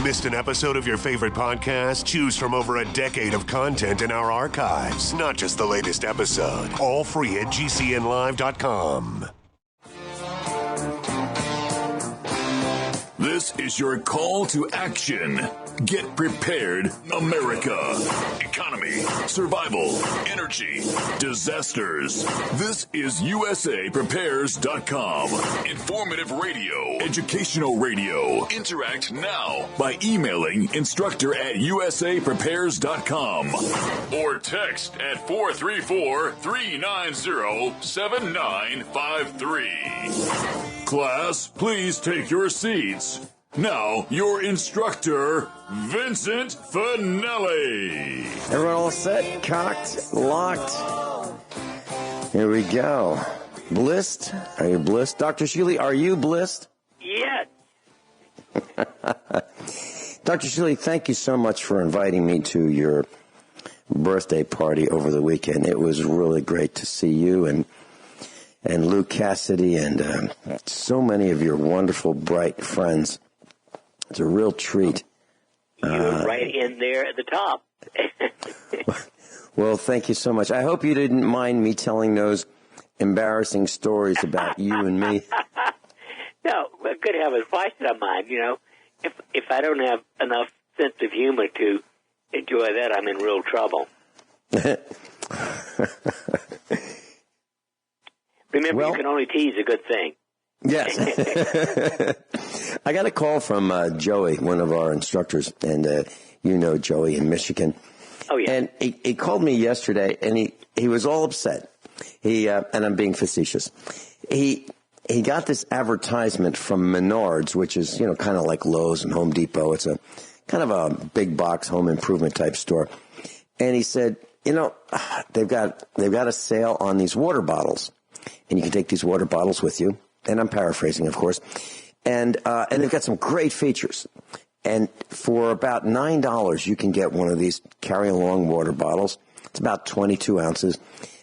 Missed an episode of your favorite podcast? Choose from over a decade of content in our archives, not just the latest episode. All free at GCNlive.com. This is your call to action. Get prepared, America. Economy, survival, energy, disasters. This is USAPrepares.com. Informative radio, educational radio. Interact now by emailing instructor@USAPrepares.com or text at 434-390-7953. Class, please take your seats. Now, your instructor, Vincent Finelli. Everyone all set, cocked, locked. Here we go. Blissed? Are you blissed? Dr. Shealy, are you blissed? Yes. Dr. Shealy, thank you so much for inviting me to your birthday party over the weekend. It was really great to see you and Luke Cassidy and so many of your wonderful, bright friends. It's a real treat. You were right in there at the top. Well, thank you so much. I hope you didn't mind me telling those embarrassing stories about you and me. No, good heavens, why should I mind? You know, if I don't have enough sense of humor to enjoy that, I'm in real trouble. Remember, you can only tease a good thing. Yes. I got a call from Joey, one of our instructors, and you know Joey in Michigan. Oh, yeah. And he called me yesterday, and he was all upset. And I'm being facetious. He got this advertisement from Menards, which is, you know, kind of like Lowe's and Home Depot. It's a kind of a big box home improvement type store. And he said, you know, they've got a sale on these water bottles, and you can take these water bottles with you. And I'm paraphrasing, of course. And they've got some great features. And for about $9, you can get one of these carry-along water bottles. It's about 22 ounces.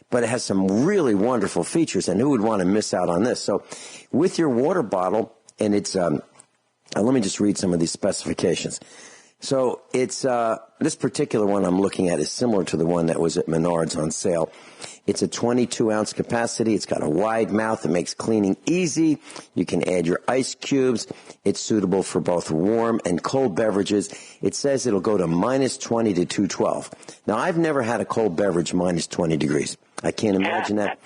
But it has some really wonderful features. And who would want to miss out on this? So with your water bottle, and it's let me just read some of these specifications. So it's this particular one I'm looking at is similar to the one that was at Menards on sale. It's a 22-ounce capacity. It's got a wide mouth that makes cleaning easy. You can add your ice cubes. It's suitable for both warm and cold beverages. It says it'll go to minus 20 to 212. Now, I've never had a cold beverage minus 20 degrees. I can't imagine that.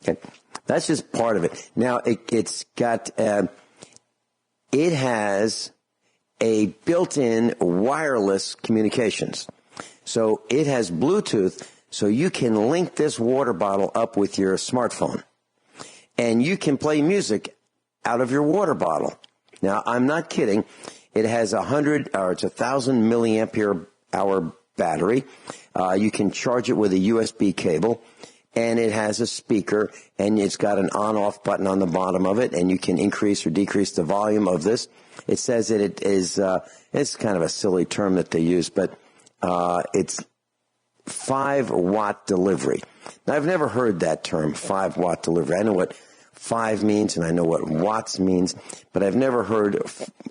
Okay. That's just part of it. Now, it's got... It has a built-in wireless communications. So it has Bluetooth, so you can link this water bottle up with your smartphone. And you can play music out of your water bottle. Now, I'm not kidding. It has it's 1,000 milliampere hour battery. You can charge it with a USB cable. And it has a speaker, and it's got an on-off button on the bottom of it, and you can increase or decrease the volume of this. It says that it is, it's kind of a silly term that they use, but it's 5-watt delivery. Now, I've never heard that term, 5-watt delivery. I know what 5 means, and I know what watts means, but I've never heard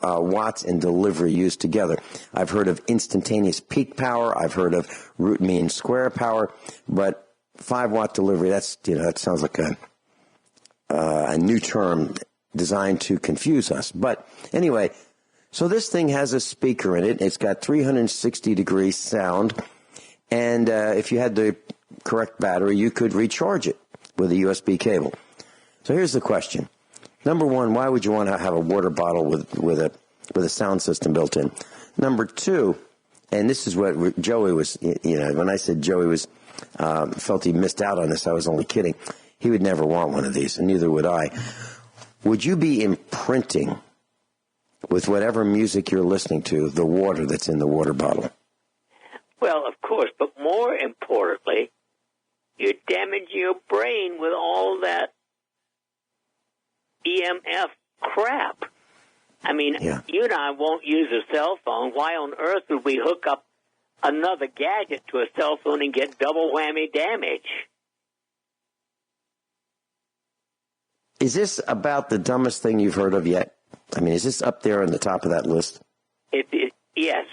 watts and delivery used together. I've heard of instantaneous peak power. I've heard of root mean square power, but 5-watt delivery, that's, you know, that sounds like a new term designed to confuse us. But anyway, so this thing has a speaker in it. It's got 360-degree sound. And if you had the correct battery, you could recharge it with a USB cable. So here's the question. Number one, why would you want to have a water bottle with a sound system built in? Number two, and this is what Joey was, you know, when I said Joey was felt he missed out on this, I was only kidding. He would never want one of these, and neither would I. Would you be imprinting with whatever music you're listening to the water that's in the water bottle? Well, of course, but more importantly, you're damaging your brain with all that EMF crap. I mean, You and I won't use a cell phone. Why on earth would we hook up another gadget to a cell phone and get double whammy damage? Is this about the dumbest thing you've heard of yet? I mean, is this up there on the top of that list? Yes.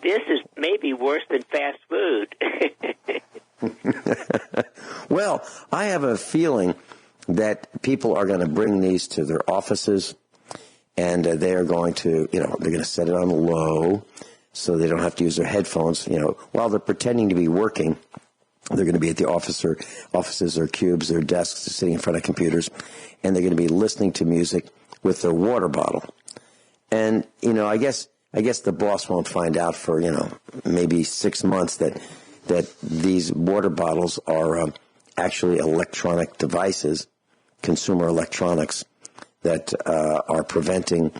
This is maybe worse than fast food. Well, I have a feeling that people are going to bring these to their offices, and they are going to, they're going to set it on low so they don't have to use their headphones. While they're pretending to be working, they're going to be at the offices or cubes, their desks, sitting in front of computers, and they're going to be listening to music with their water bottle. And, I guess the boss won't find out for, maybe 6 months that these water bottles are actually electronic devices, consumer electronics, that are preventing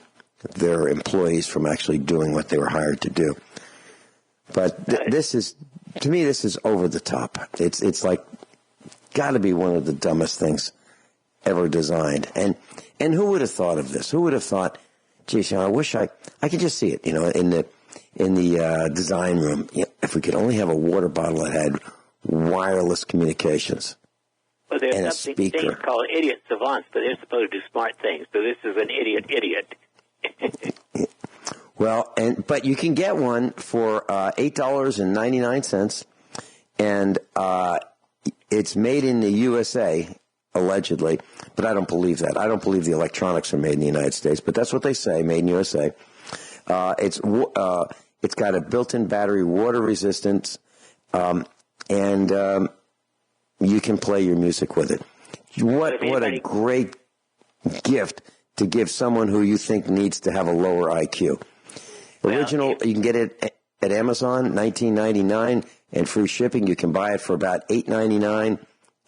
their employees from actually doing what they were hired to do. But this is over the top. It's like got to be one of the dumbest things ever designed. And who would have thought of this? Who would have thought, geez, I wish I could just see it, in the design room. If we could only have a water bottle that had wireless communications. Well, there's something things called idiot savants, but they're supposed to do smart things. So this is an idiot. Well, but you can get one for $8.99, and it's made in the USA, allegedly, but I don't believe that. I don't believe the electronics are made in the United States, but that's what they say, made in the USA. It's got a built-in battery, water resistance, and you can play your music with it. What a great gift to give someone who you think needs to have a lower IQ. Original, you can get it at Amazon, $19.99, and free shipping. You can buy it for about $8.99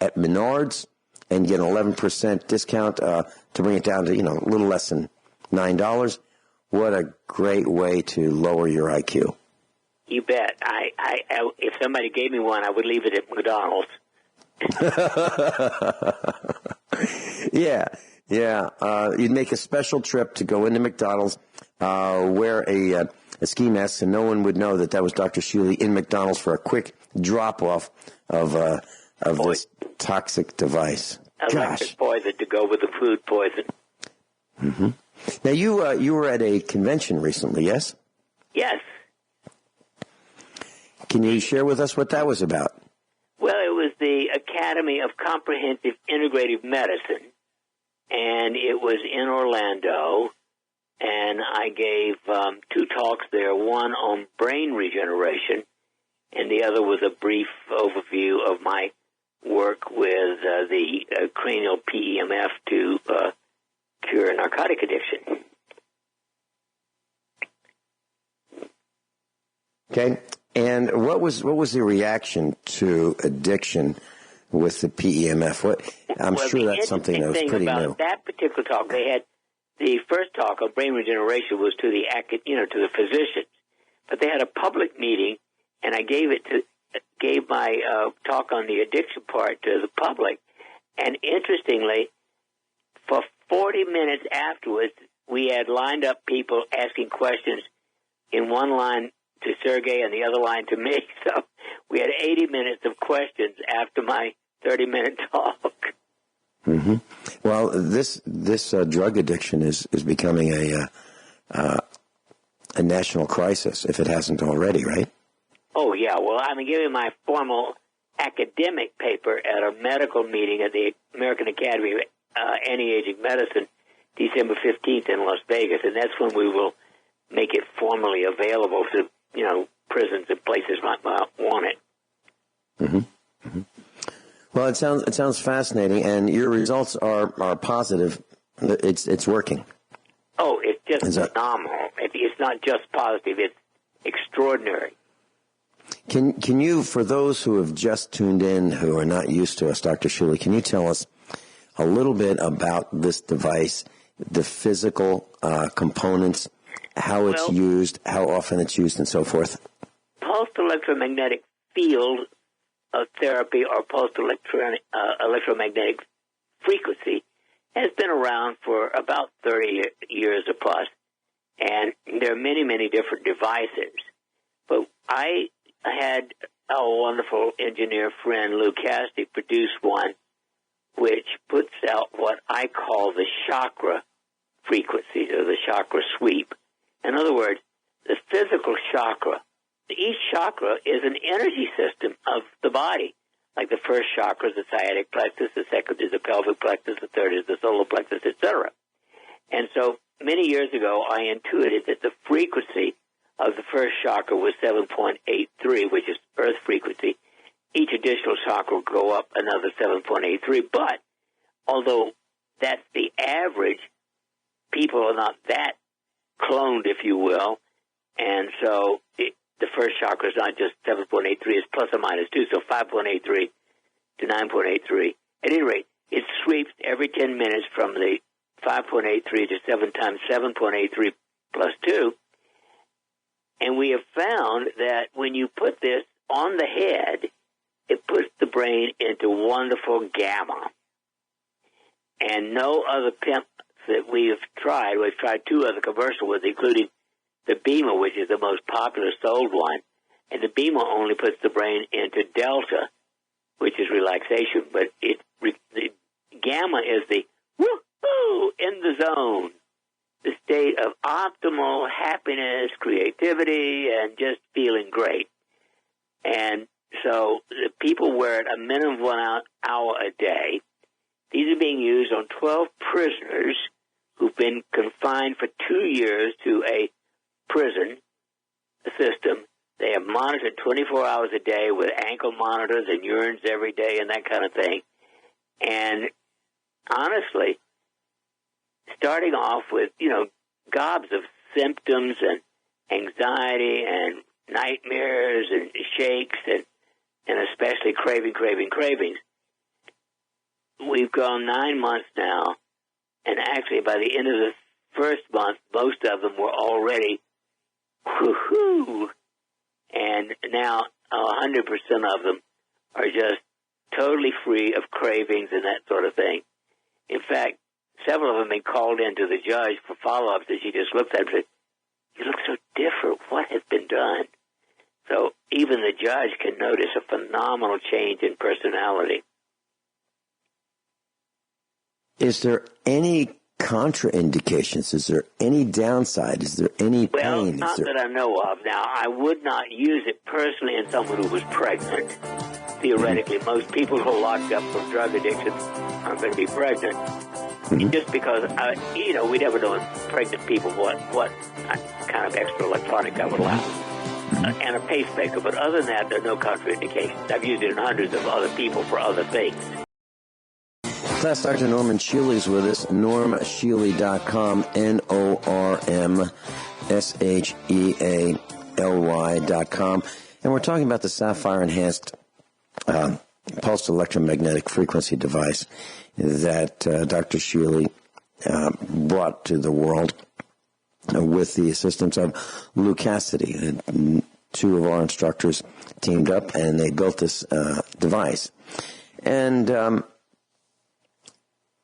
at Menards, and get an 11% discount to bring it down to a little less than $9. What a great way to lower your IQ. You bet. I if somebody gave me one, I would leave it at McDonald's. Yeah. You'd make a special trip to go into McDonald's, wear a ski mask, and no one would know that was Dr. Shealy in McDonald's for a quick drop-off of this toxic device. Electric poison to go with the food poison. Mm-hmm. Now, you were at a convention recently, yes? Yes. Can you share with us what that was about? Well, it was the Academy of Comprehensive Integrative Medicine, and it was in Orlando, and I gave 2 talks there, one on brain regeneration, and the other was a brief overview of my work with the cranial PEMF to cure narcotic addiction. Okay. And what was the reaction to addiction with the PEMF? I'm sure that's something that was pretty new. About that particular talk, they had the first talk on brain regeneration was to the physicians, but they had a public meeting, and I gave my talk on the addiction part to the public. And interestingly, for 40 minutes afterwards, we had lined up people asking questions in one line to Sergey and the other line to me. So we had 80 minutes of questions after my 30-minute talk. Mm-hmm. Well, this drug addiction is becoming a national crisis, if it hasn't already, right? Oh, yeah. Well, I'm giving my formal academic paper at a medical meeting at the American Academy of Anti-Aging Medicine, December 15th in Las Vegas, and that's when we will make it formally available to, prisons and places might want it. Mm-hmm. Mm-hmm. Well, it sounds fascinating, and your results are positive. It's working. Oh, it's just phenomenal. It's not just positive; it's extraordinary. Can you, for those who have just tuned in, who are not used to us, Dr. Shealy, can you tell us a little bit about this device, the physical components, how it's used, how often it's used, and so forth? Pulsed electromagnetic field therapy or pulsed electromagnetic frequency has been around for about 30 years or plus, and there are many, many different devices. But I had a wonderful engineer friend, Lou Cassidy, produce one which puts out what I call the chakra frequencies, or the chakra sweep. In other words, the physical chakra, each chakra is an energy system of the body. Like the first chakra is the sciatic plexus, the second is the pelvic plexus, the third is the solar plexus, etc. And so many years ago, I intuited that the frequency of the first chakra was 7.83, which is Earth frequency. Each additional chakra will go up another 7.83. But although that's the average, people are not that cloned, if you will. And so the first chakra is not just 7.83, it's plus or minus 2, so 5.83 to 9.83. At any rate, it sweeps every 10 minutes from the 5.83 to 7 times 7.83 plus 2. And we have found that when you put this on the head, it puts the brain into wonderful gamma. And no other PEMF that we've tried 2 other commercial ones, including the Beamer, which is the most popular sold one. And the Beamer only puts the brain into delta, which is relaxation. But the gamma is the woohoo, in the zone, the state of optimal happiness, creativity, and just feeling great. And so the people wear it a minimum of 1 hour a day. These are being used on 12 prisoners who've been confined for 2 years to a prison system. They are monitored 24 hours a day with ankle monitors and urines every day and that kind of thing. And honestly, starting off with, gobs of symptoms and anxiety and nightmares and shakes and especially cravings. We've gone 9 months now, and actually by the end of the first month, most of them were already woohoo, and now 100% of them are just totally free of cravings and that sort of thing. In fact, several of them have been called in to the judge for follow-ups, and she just looked at them and said, "You look so different. What has been done?" So even the judge can notice a phenomenal change in personality. Is there any contraindications? Is there any downside? Is there any pain? Well, not that I know of. Now, I would not use it personally in someone who was pregnant. Theoretically, most people who are locked up for drug addiction aren't going to be pregnant. Just because, we never know in pregnant people what kind of extra electronics I would allow. And a pacemaker. But other than that, there are no contraindications. I've used it in hundreds of other people for other things. Class Dr. Norman Shealy is with us, normshealy.com, NORMSHEALY.com. And we're talking about the Sapphire-enhanced pulsed electromagnetic frequency device that Dr. Shealy brought to the world with the assistance of Lou Cassidy. And 2 of our instructors teamed up, and they built this device. And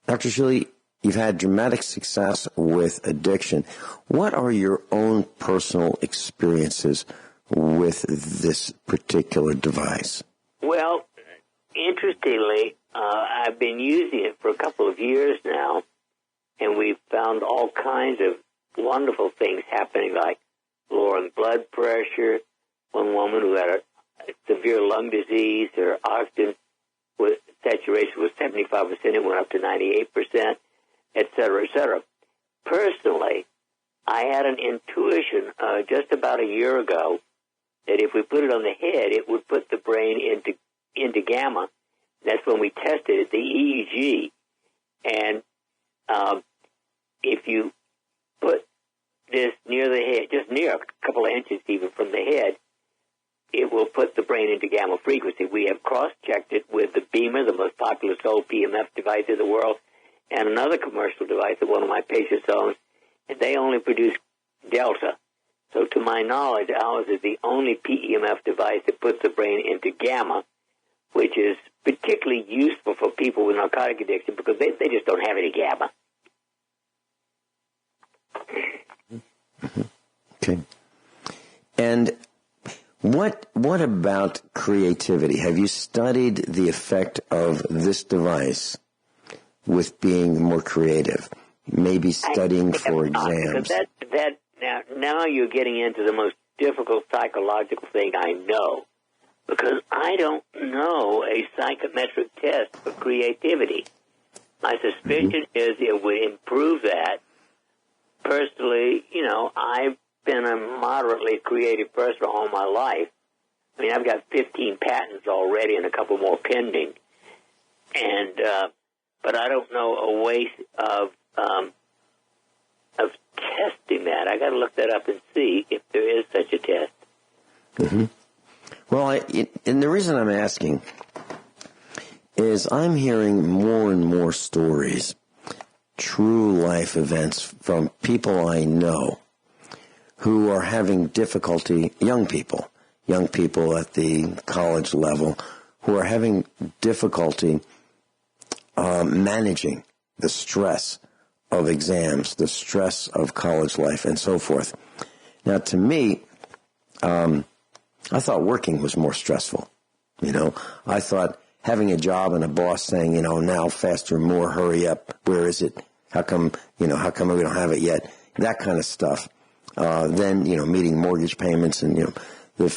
Dr. Shealy, you've had dramatic success with addiction. What are your own personal experiences with this particular device? Well, interestingly, I've been using it for a couple of years now, and we've found all kinds of wonderful things happening, like lowering blood pressure. One woman who had a severe lung disease, her oxygen saturation was 75%, it went up to 98%, et cetera, et cetera. Personally, I had an intuition just about a year ago that if we put it on the head, it would put the brain into gamma. That's when we tested it, the EEG. And if you put this near the head, just near a couple of inches even from the head, it will put the brain into gamma frequency. We have cross-checked it with the Beamer, the most popular sold PEMF device in the world, and another commercial device that one of my patients owns, and they only produce delta. So to my knowledge, ours is the only PEMF device that puts the brain into gamma, which is particularly useful for people with narcotic addiction because they just don't have any gamma. Okay. And what about creativity? Have you studied the effect of this device with being more creative? maybe studying for exams. Now you're getting into the most difficult psychological thing I know, because I don't know a psychometric test for creativity. My suspicion is it would improve that. Personally, I've been a moderately creative person all my life. I mean, I've got 15 patents already and a couple more pending. And but I don't know a way of testing that. I got to look that up and see if there is such a test. Mm-hmm. Well, and the reason I'm asking is I'm hearing more and more stories, true life events from people I know who are having difficulty, young people at the college level, who are having difficulty managing the stress of exams, the stress of college life, and so forth. Now, to me, I thought working was more stressful. I thought having a job and a boss saying, now faster, more, hurry up, where is it? How come we don't have it yet? That kind of stuff. Then, meeting mortgage payments and, the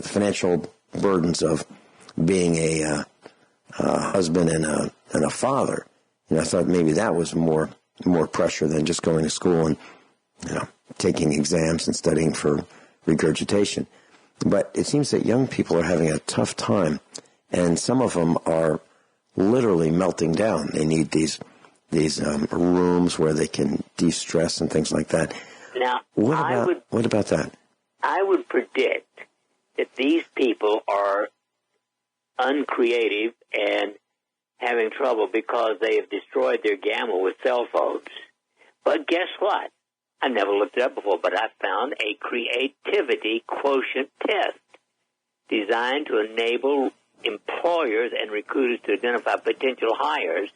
financial burdens of being a husband and a father. I thought maybe that was more pressure than just going to school and, taking exams and studying for regurgitation. But it seems that young people are having a tough time, and some of them are literally melting down. They need these rooms where they can de-stress and things like that. Now, what about that? I would predict that these people are uncreative and having trouble because they have destroyed their gamma with cell phones. But guess what? I never looked it up before, but I found a creativity quotient test designed to enable employers and recruiters to identify potential hires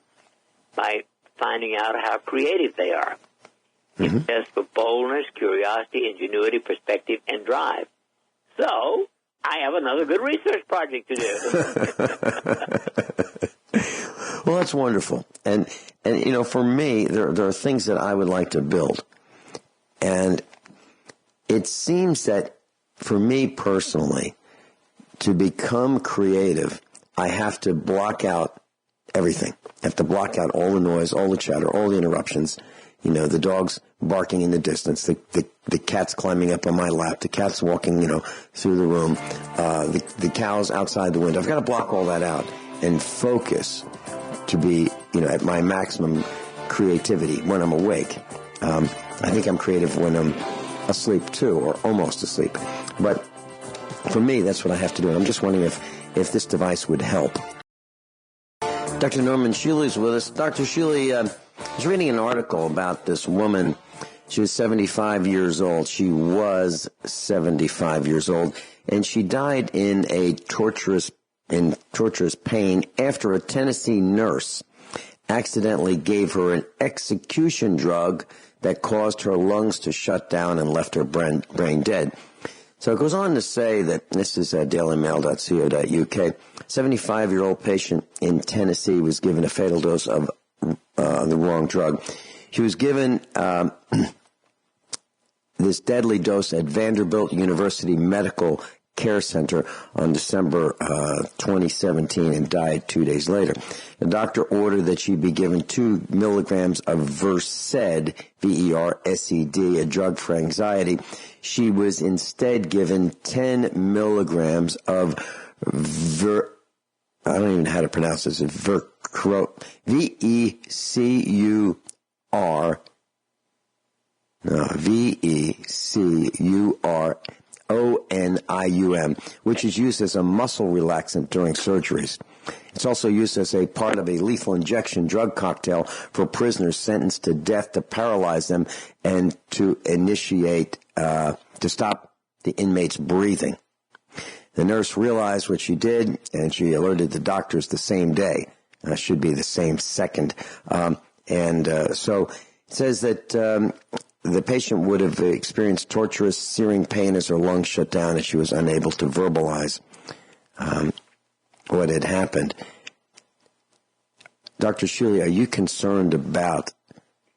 by finding out how creative they are. Mm-hmm. It tests for boldness, curiosity, ingenuity, perspective, and drive. So, I have another good research project to do. Well, that's wonderful. And for me, there are things that I would like to build. And it seems that for me personally, to become creative, I have to block out everything. I have to block out all the noise, all the chatter, all the interruptions. The dogs barking in the distance, the cats climbing up on my lap, the cats walking, through the room, the cows outside the window. I've got to block all that out and focus to be, at my maximum creativity when I'm awake. I think I'm creative when I'm asleep too, or almost asleep. But for me, that's what I have to do. I'm just wondering if this device would help. Dr. Norman Shealy is with us. Dr. Shealy, I was reading an article about this woman. She was 75 years old. She was 75 years old, and she died in torturous pain after a Tennessee nurse accidentally gave her an execution drug that caused her lungs to shut down and left her brain dead. So it goes on to say that, this is dailymail.co.uk, 75-year-old patient in Tennessee was given a fatal dose of the wrong drug. She was given this deadly dose at Vanderbilt University Medical Care Center on December 2017 and died 2 days later. The doctor ordered that she be given 2 milligrams of Versed, V-E-R-S-E-D, a drug for anxiety. She was instead given 10 milligrams of I don't even know how to pronounce this, V-E-C-U-R-O-N-I-U-M, which is used as a muscle relaxant during surgeries. It's also used as a part of a lethal injection drug cocktail for prisoners sentenced to death to paralyze them and to initiate, to stop the inmates breathing. The nurse realized what she did, and she alerted the doctors the same day. Should be the same second. So it says that the patient would have experienced torturous, searing pain as her lungs shut down and she was unable to verbalize what had happened. Dr. Shealy, are you concerned about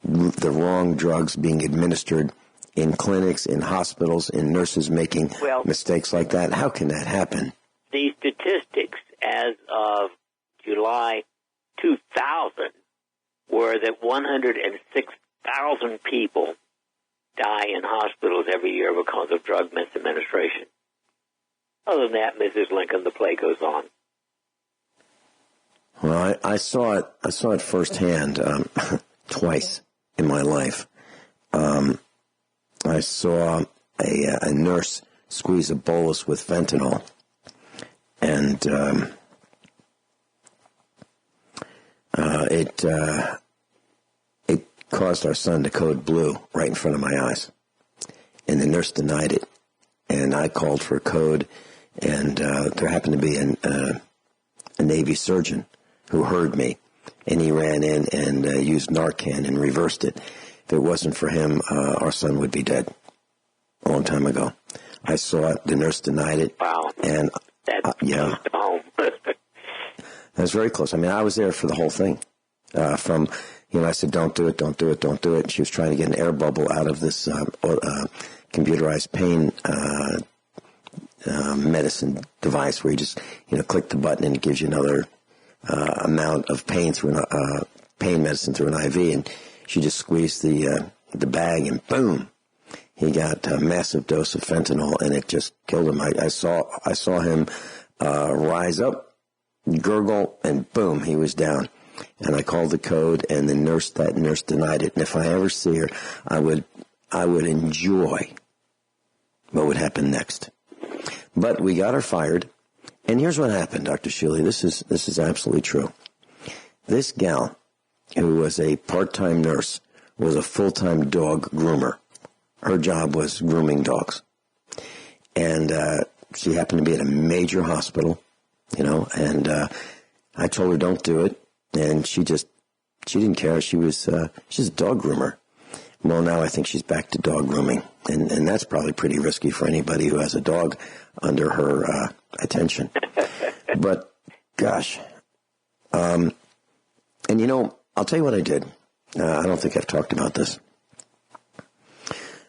the wrong drugs being administered in clinics, in hospitals, in nurses making mistakes like that. How can that happen? The statistics as of July 2000 were that 106,000 people die in hospitals every year because of drug misadministration. Other than that, Mrs. Lincoln, the play goes on. Well, I saw it firsthand twice in my life. I saw a nurse squeeze a bolus with fentanyl, and it caused our son to code blue right in front of my eyes, and the nurse denied it. And I called for a code, and there happened to be a Navy surgeon who heard me, and he ran in and used Narcan and reversed it. If it wasn't for him, our son would be dead a long time ago. I saw it. The nurse denied it. Wow. And that's yeah, home. that was very close. I mean, I was there for the whole thing. From, I said, don't do it, don't do it, don't do it. And she was trying to get an air bubble out of this computerized pain medicine device where you just, click the button and it gives you another amount of pain through pain medicine through an IV. And she just squeezed the bag, and boom, he got a massive dose of fentanyl, and it just killed him. I saw him rise up, gurgle, and boom, he was down. And I called the code, and that nurse denied it. And if I ever see her, I would enjoy what would happen next. But we got her fired, and here's what happened, Dr. Shealy. This is absolutely true. This gal, who was a part-time nurse, was a full-time dog groomer. Her job was grooming dogs. And she happened to be at a major hospital, and I told her don't do it. And she didn't care. She's a dog groomer. Well, now I think she's back to dog grooming. And that's probably pretty risky for anybody who has a dog under her attention. But, gosh. And, I'll tell you what I did. I don't think I've talked about this.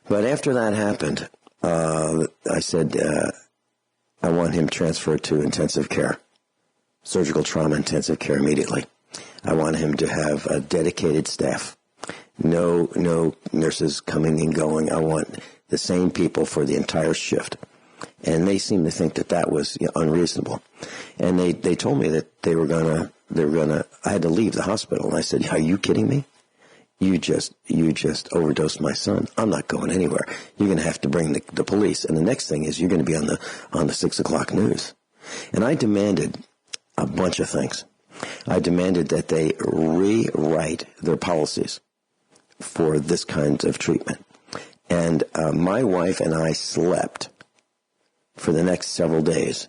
But after that happened, I said, I want him transferred to intensive care, surgical trauma intensive care immediately. I want him to have a dedicated staff, no nurses coming and going. I want the same people for the entire shift. And they seemed to think that was unreasonable. And they told me that they were gonna, I had to leave the hospital. And I said, are you kidding me? You just overdosed my son. I'm not going anywhere. You're going to have to bring the police. And the next thing is you're going to be on the 6 o'clock news. And I demanded a bunch of things. I demanded that they rewrite their policies for this kind of treatment. And my wife and I slept for the next several days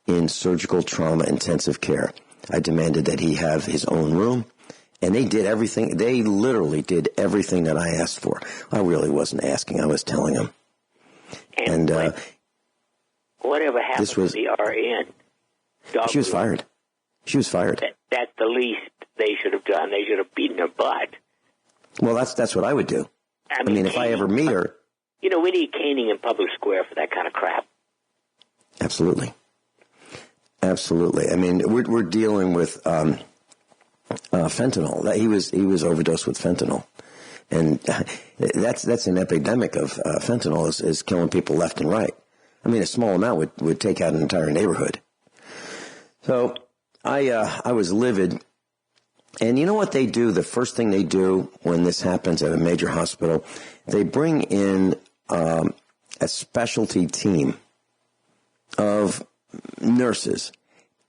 in surgical trauma intensive care. I demanded that he have his own room. And they did everything. They literally did everything that I asked for. I really wasn't asking. I was telling them. And whatever happened to the RN? She was fired. She was fired. That's the least they should have done. They should have beaten her butt. Well, that's what I would do. I mean, if I ever meet her. We need caning in public square for that kind of crap. Absolutely. Absolutely. I mean, we're dealing with fentanyl. He was overdosed with fentanyl, and that's an epidemic of fentanyl is killing people left and right. I mean, a small amount would take out an entire neighborhood. So I was livid, and you know what they do? The first thing they do when this happens at a major hospital, they bring in a specialty team of nurses,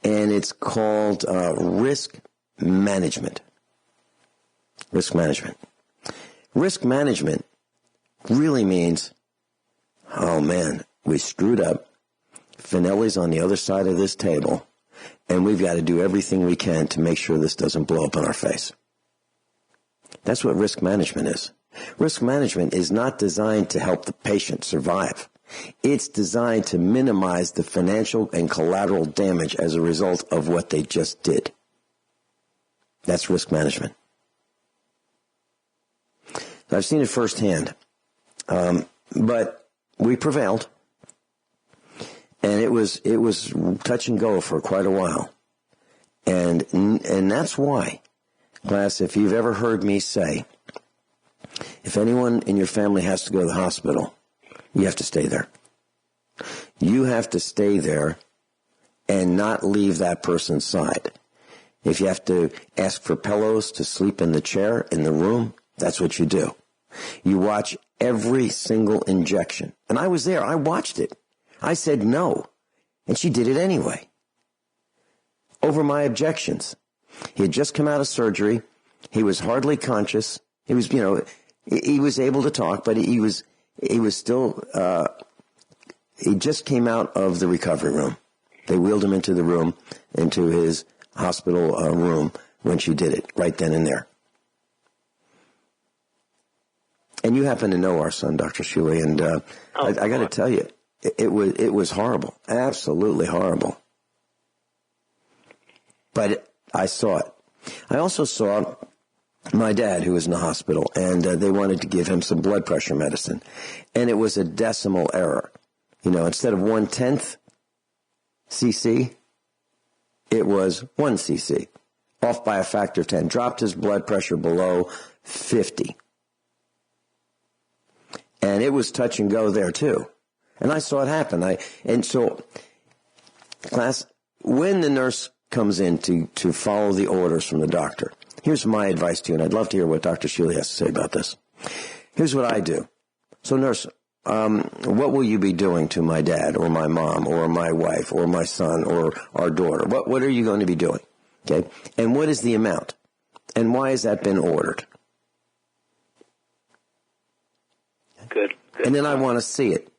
and it's called risk management. Risk management. Risk management really means, oh man, we screwed up. Finelli's on the other side of this table, and we've got to do everything we can to make sure this doesn't blow up in our face. That's what risk management is. Risk management is not designed to help the patient survive. It's designed to minimize the financial and collateral damage as a result of what they just did. That's risk management. I've seen it firsthand. But we prevailed. And it was touch and go for quite a while. And that's why, class, if you've ever heard me say, if anyone in your family has to go to the hospital, you have to stay there. You have to stay there and not leave that person's side. If you have to ask for pillows to sleep in the chair in the room, that's what you do. You watch every single injection. And I was there. I watched it. I said no. And she did it anyway. Over my objections. He had just come out of surgery. He was hardly conscious. He was, he was able to talk, but he was still, he just came out of the recovery room. They wheeled him into the room, into his hospital room when she did it, right then and there. And you happen to know our son, Dr. Shealy, and I got to tell you, it was horrible, absolutely horrible. But I saw it. I also saw my dad, who was in the hospital, and they wanted to give him some blood pressure medicine, and it was a decimal error. Instead of 1/10 cc, it was 1 cc, off by a factor of 10. Dropped his blood pressure below 50. And it was touch and go there, too. And I saw it happen. And so, class, when the nurse comes in to follow the orders from the doctor, here's my advice to you, and I'd love to hear what Dr. Shealy has to say about this. Here's what I do. So, nurse, what will you be doing to my dad or my mom or my wife or my son or our daughter? What are you going to be doing? Okay? And what is the amount? And why has that been ordered? Good. And then I want to see it.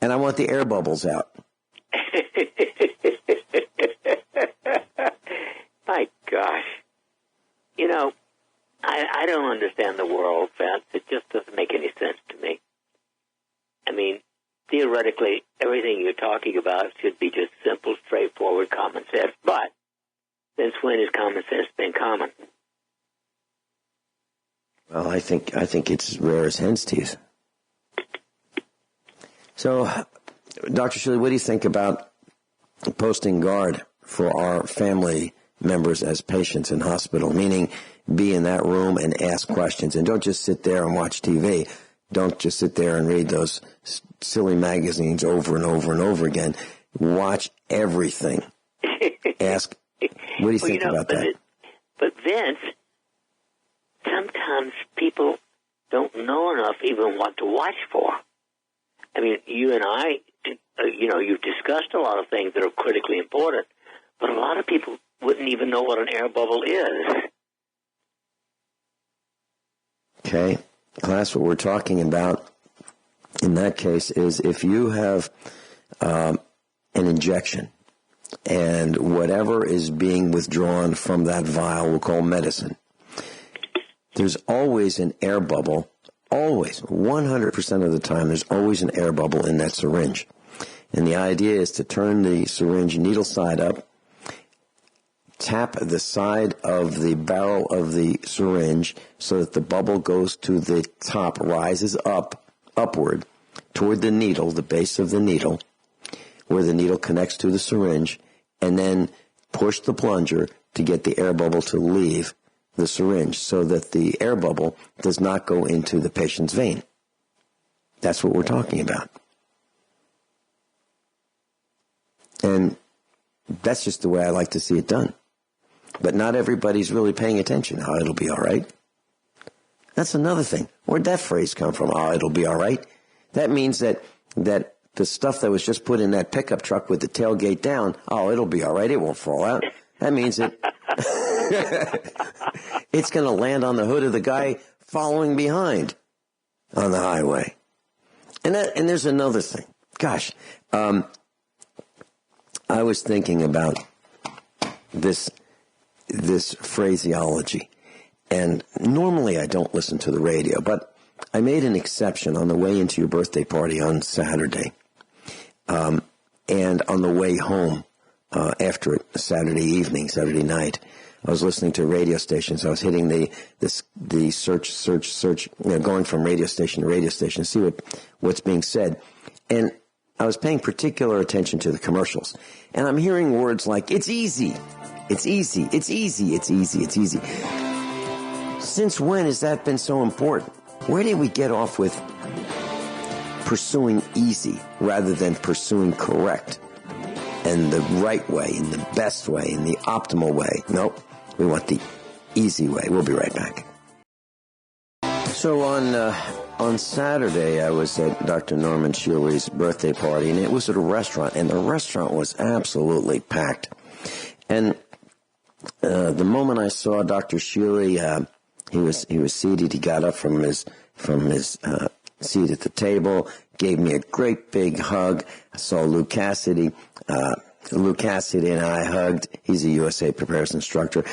And I want the air bubbles out. My gosh. I don't understand the world, Vince. It just doesn't make any sense to me. I mean, theoretically, everything you're talking about should be just simple, straightforward common sense. But since when has common sense been common? Well, I think it's as rare as hen's teeth. So, Dr. Shealy, what do you think about posting guard for our family members as patients in hospital, meaning be in that room and ask questions, and don't just sit there and watch TV. Don't just sit there and read those silly magazines over and over and over again. Watch everything. Ask, what do you think about that? But Vince, sometimes people don't know enough even what to watch for. I mean, you and I, you've discussed a lot of things that are critically important, but a lot of people wouldn't even know what an air bubble is. Okay. Class, what we're talking about in that case is if you have an injection and whatever is being withdrawn from that vial we'll call medicine, there's always an air bubble, always, 100% of the time, there's always an air bubble in that syringe. And the idea is to turn the syringe needle side up, tap the side of the barrel of the syringe so that the bubble goes to the top, rises upward toward the needle, the base of the needle, where the needle connects to the syringe, and then push the plunger to get the air bubble to leave the syringe so that the air bubble does not go into the patient's vein. That's what we're talking about. And that's just the way I like to see it done. But not everybody's really paying attention. Oh, it'll be all right. That's another thing. Where'd that phrase come from? Oh, it'll be all right. That means that the stuff that was just put in that pickup truck with the tailgate down, oh, it'll be all right. It won't fall out. That means it's going to land on the hood of the guy following behind on the highway. And there's another thing. Gosh, I was thinking about this phraseology. And normally I don't listen to the radio, but I made an exception on the way into your birthday party on Saturday, and on the way home after it, Saturday evening, Saturday night. I was listening to radio stations. I was hitting the search, going from radio station to radio station to see what's being said. And I was paying particular attention to the commercials. And I'm hearing words like, it's easy, it's easy, it's easy, it's easy, it's easy. Since when has that been so important? Where did we get off with pursuing easy rather than pursuing correct and the right way and the best way and the optimal way? Nope, we want the easy way. We'll be right back. So on Saturday, I was at Dr. Norman Shealy's birthday party, and it was at a restaurant, and the restaurant was absolutely packed. And the moment I saw Dr. Shealy, he was seated. He got up from his seat at the table, gave me a great big hug. I saw Luke Cassidy. Luke Cassidy and I hugged. He's a USA Preparedness instructor.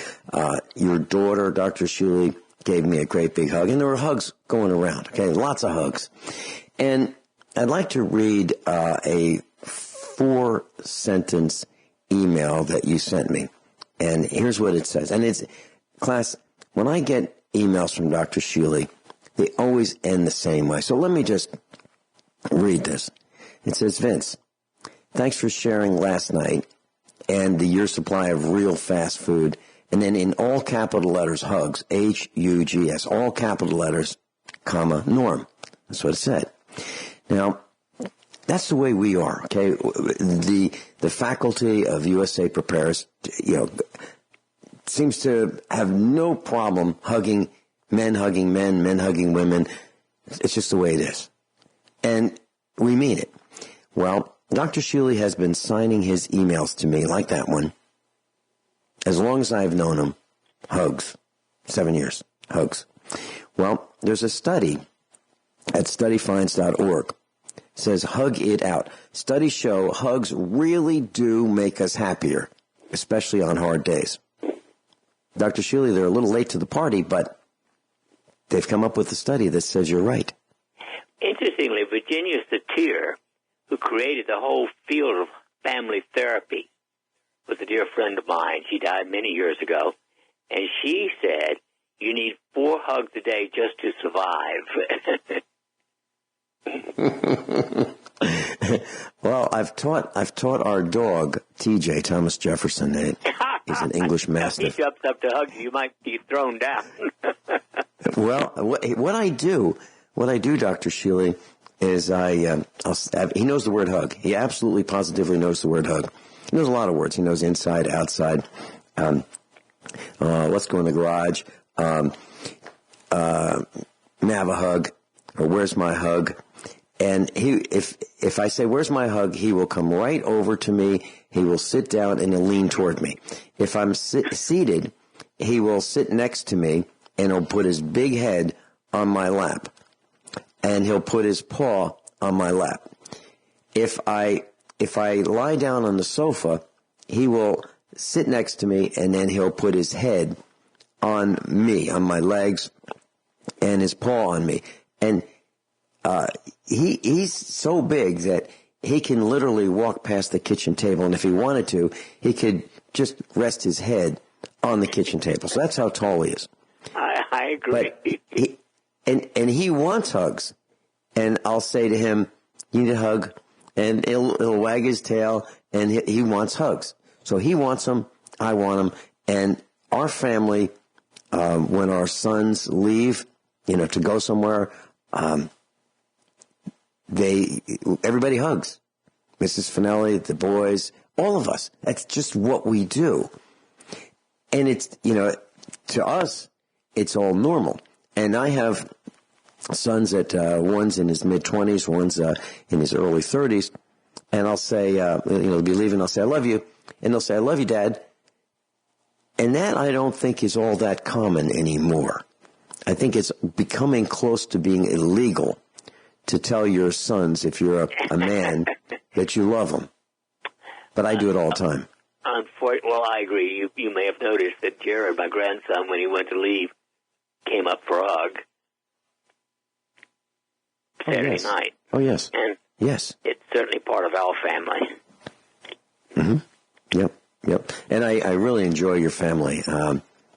Your daughter, Dr. Shealy, gave me a great big hug. And there were hugs going around, okay? Lots of hugs. And I'd like to read a 4-sentence email that you sent me. And here's what it says. And it's, class, when I get emails from Dr. Shealy, they always end the same way. So let me just read this. It says, Vince, thanks for sharing last night and the year's supply of real fast food. And then in all capital letters, hugs, H-U-G-S, all capital letters, comma, Norm. That's what it said. Now, that's the way we are, okay? The faculty of USA Prepares, seems to have no problem hugging men, men hugging women. It's just the way it is. And we mean it. Well, Dr. Shealy has been signing his emails to me like that one. As long as I've known him, hugs. 7 years, hugs. Well, there's a study at studyfinds.org. It says, hug it out. Studies show hugs really do make us happier, especially on hard days. Dr. Shealy, they're a little late to the party, but they've come up with a study that says you're right. Interestingly, Virginia Satir, who created the whole field of family therapy, was a dear friend of mine. She died many years ago. And she said, you need 4 hugs a day just to survive. Well, I've taught our dog, TJ, Thomas Jefferson. He's an English Mastiff. He jumps up to hug you. You might be thrown down. Well, what I do, Dr. Shealy, is he knows the word hug. He absolutely positively knows the word hug. He knows a lot of words. He knows inside, outside. Let's go in the garage. May I have a hug? Or where's my hug? And if I say, where's my hug? He will come right over to me. He will sit down and he'll lean toward me. If I'm seated, he will sit next to me and he'll put his big head on my lap. And he'll put his paw on my lap. If I lie down on the sofa, he will sit next to me, and then he'll put his head on me, on my legs, and his paw on me. And he's so big that he can literally walk past the kitchen table, and if he wanted to, he could just rest his head on the kitchen table. So that's how tall he is. I agree. But he wants hugs, and I'll say to him, you need a hug? And he'll wag his tail, and he wants hugs. So he wants them, I want them, and our family, when our sons leave, to go somewhere, everybody hugs. Mrs. Finelli, the boys, all of us. That's just what we do. And it's, to us, it's all normal. And I have sons that one's in his mid-20s, one's in his early 30s, and I'll say, they'll be leaving, I'll say, I love you, and they'll say, I love you, Dad. And that I don't think is all that common anymore. I think it's becoming close to being illegal to tell your sons, if you're a man, that you love them. But I do it all the time. Well, I agree. You may have noticed that Jared, my grandson, when he went to leave, came up for a hug. Saturday night. Oh, yes. And yes. It's certainly part of our family. Mm-hmm. Yep. Yep. And I really enjoy your family.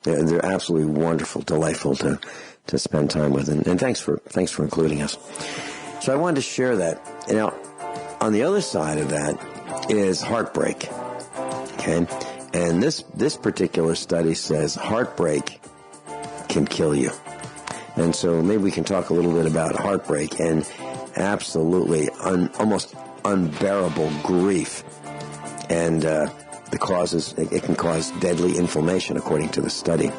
They're absolutely wonderful, delightful to spend time with. And thanks for including us. So I wanted to share that. Now, on the other side of that is heartbreak. Okay? And this particular study says heartbreak can kill you. And so maybe we can talk a little bit about heartbreak and absolutely almost unbearable grief. And the causes, it can cause deadly inflammation, according to the study.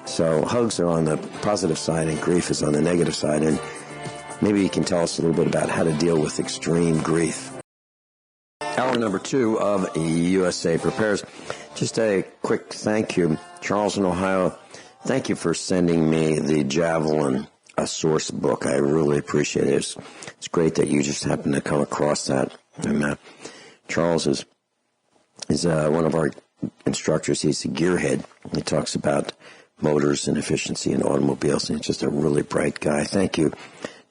So hugs are on the positive side and grief is on the negative side. And maybe you can tell us a little bit about how to deal with extreme grief. Hour number 2 of USA Prepares. Just a quick thank you. Charles in Ohio, thank you for sending me the Javelin, a source book. I really appreciate it. It's great that you just happened to come across that. And Charles is one of our instructors. He's a gearhead. He talks about motors and efficiency in automobiles, and he's just a really bright guy. Thank you,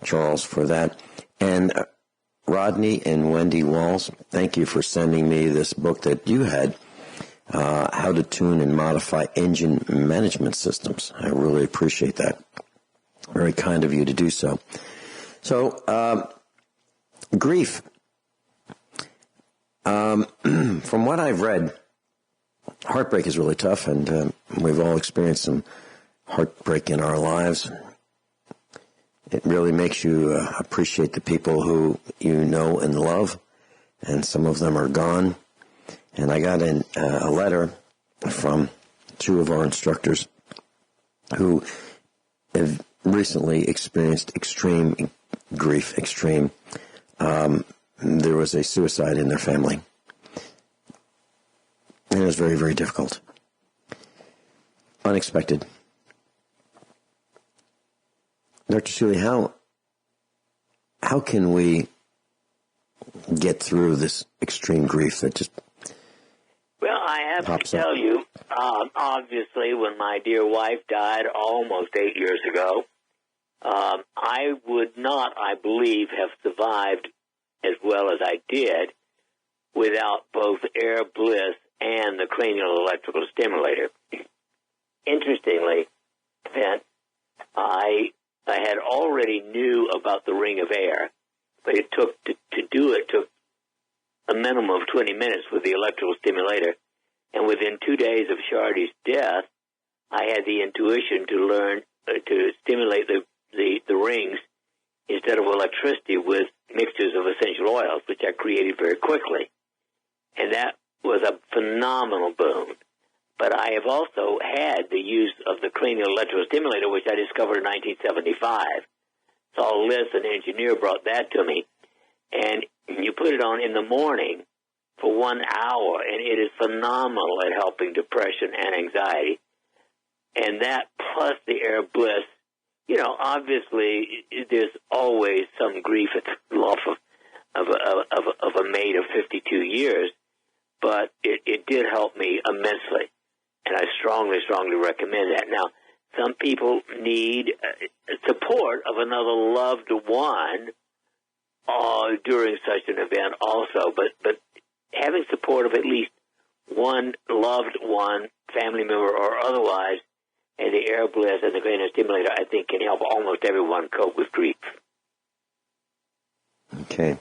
Charles, for that. And Rodney and Wendy Walls, thank you for sending me this book that you had, How to Tune and Modify Engine Management Systems. I really appreciate that. Very kind of you to do so. So, grief. From what I've read, heartbreak is really tough, and we've all experienced some heartbreak in our lives. It really makes you appreciate the people who you know and love, and some of them are gone. And I got a letter from 2 of our instructors who have recently experienced extreme grief, there was a suicide in their family. And it was very, very difficult. Unexpected. Dr. Shealy, how can we get through this extreme grief that just Well, I have to tell you, obviously, when my dear wife died almost 8 years ago, I would not, I believe, have survived as well as I did without both air bliss and the cranial electrical stimulator. Interestingly, Vince, I had already knew about the ring of air, but it took took a minimum of 20 minutes with the electrical stimulator, and within 2 days of Shardy's death, I had the intuition to learn to stimulate the rings instead of electricity with mixtures of essential oils, which I created very quickly. And that was a phenomenal boon. But I have also had the use of the cranial electrical stimulator, which I discovered in 1975. Saul Liss, an engineer, brought that to me. And you put it on in the morning for 1 hour, and it is phenomenal at helping depression and anxiety. And that plus the air bliss, you know, obviously there's always some grief at the loss of a mate of 52 years, but it did help me immensely. And I strongly, strongly recommend that. Now, some people need support of another loved one during such an event also, but having support of at least one loved one, family member or otherwise, and the air bliss and the cranial stimulator, I think, can help almost everyone cope with grief. Okay.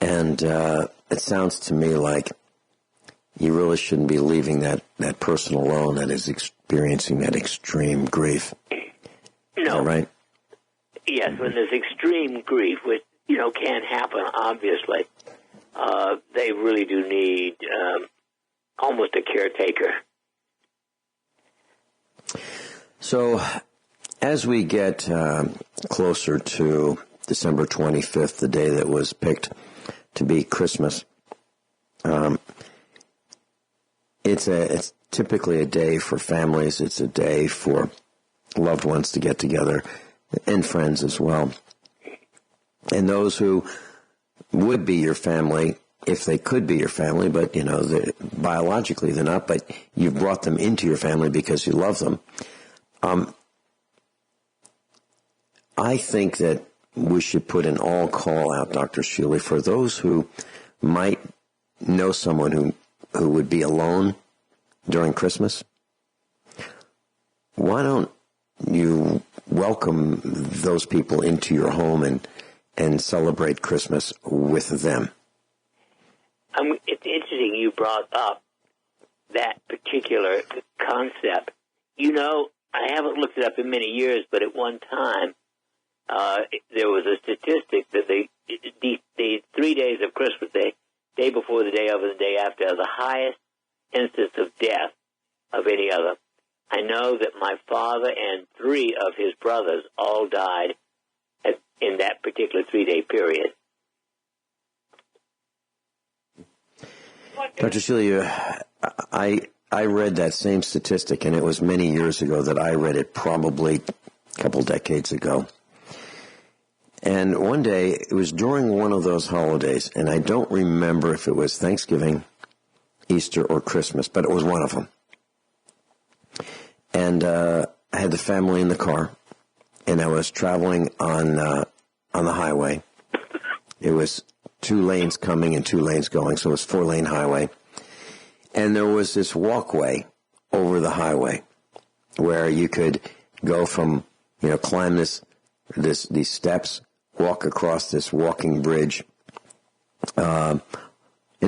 And it sounds to me like you really shouldn't be leaving that person alone that is experiencing that extreme grief. No. Right? Yes, when there's extreme grief, which, you know, can happen, obviously, they really do need almost a caretaker. So as we get closer to December 25th, the day that was picked to be Christmas, it's typically a day for families. It's a day for loved ones to get together and friends as well. And those who would be your family, if they could be your family, but, you know, biologically they're not, but you've brought them into your family because you love them. I think that we should put an all call out, Dr. Shealy, for those who might know someone who would be alone during Christmas, why don't you welcome those people into your home and celebrate Christmas with them? It's interesting you brought up that particular concept. You know, I haven't looked it up in many years, but at one time there was a statistic that the 3 days of Christmas, the day before, the day of, and the day after, are the highest instance of death of any other. I know that my father and 3 of his brothers all died in that particular 3-day period. Dr. Shealy, I read that same statistic, and it was many years ago that I read it, probably a couple decades ago. And one day, it was during one of those holidays, and I don't remember if it was Thanksgiving, Easter, or Christmas, but it was one of them. And I had the family in the car, and I was traveling on the highway. It was 2 lanes coming and 2 lanes going, so it was 4-lane highway. And there was this walkway over the highway where you could go from, climb these steps, walk across this walking bridge. It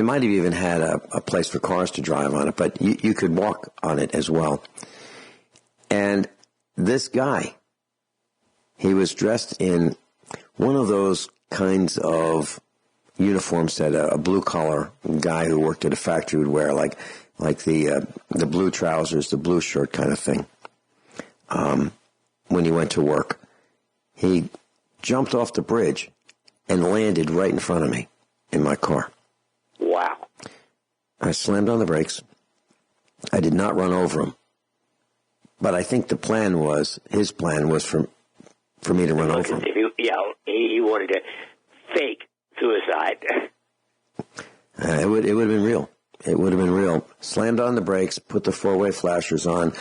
might have even had a place for cars to drive on it, but you could walk on it as well. And this guy, he was dressed in one of those kinds of uniforms that a blue-collar guy who worked at a factory would wear, like the blue trousers, the blue shirt kind of thing. When he went to work, he jumped off the bridge and landed right in front of me in my car. Wow. I slammed on the brakes. I did not run over him. But I think his plan was for me to run over him. He wanted to fake suicide. It would have been real. It would have been real. Slammed on the brakes, put the 4-way flashers on.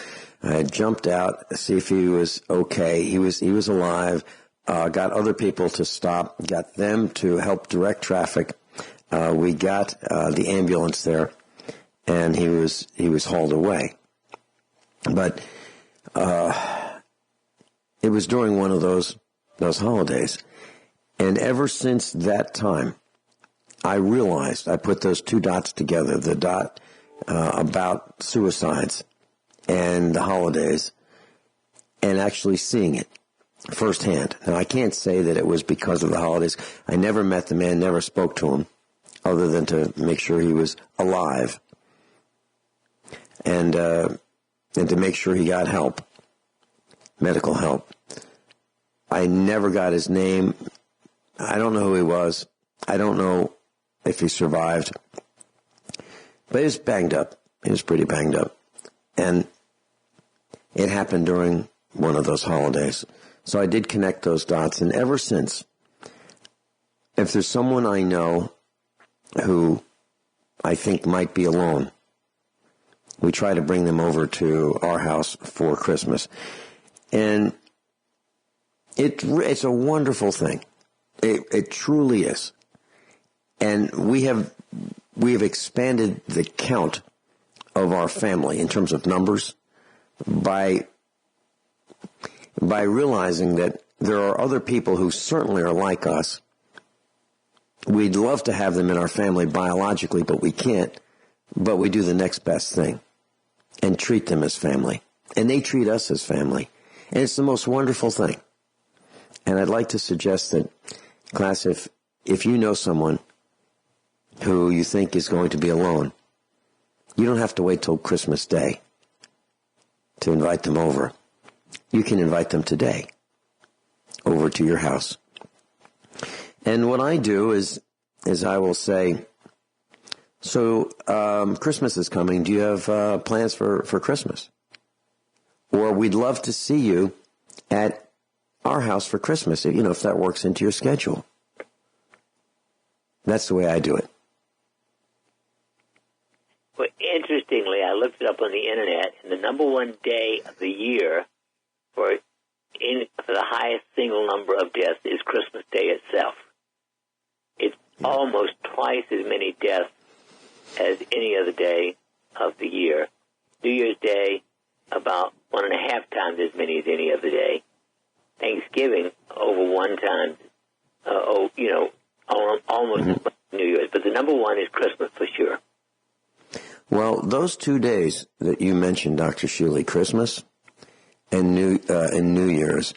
I jumped out to see if he was okay. He was alive. Got other people to stop. Got them to help direct traffic. We got the ambulance there, and he was hauled away. But it was during one of those holidays. And ever since that time, I realized, I put those 2 dots together, the dot about suicides and the holidays, and actually seeing it firsthand. Now, I can't say that it was because of the holidays. I never met the man, never spoke to him, other than to make sure he was alive and to make sure he got help, medical help. I never got his name. I don't know who he was. I don't know if he survived. But he was banged up. He was pretty banged up. And it happened during one of those holidays. So I did connect those dots. And ever since, if there's someone I know who I think might be alone, we try to bring them over to our house for Christmas. And it's a wonderful thing. It truly is. And we have expanded the count of our family in terms of numbers by realizing that there are other people who certainly are like us. We'd love to have them in our family biologically, but we can't. But we do the next best thing and treat them as family. And they treat us as family. And it's the most wonderful thing. And I'd like to suggest that, class, if you know someone who you think is going to be alone, you don't have to wait till Christmas Day to invite them over. You can invite them today over to your house. And what I do is I will say, so Christmas is coming. Do you have plans for Christmas? Or we'd love to see you at our house for Christmas, if that works into your schedule. That's the way I do it. Well, interestingly, I looked it up on the internet, and the number 1 day of the year for the highest single number of deaths is Christmas Day itself. It's almost twice as many deaths as any other day of the year. New Year's Day about 1.5 times as many as any other day. Thanksgiving over 1 time, almost New Year's. But the number one is Christmas for sure. Well, those 2 days that you mentioned, Dr. Shealy, Christmas and New Year's,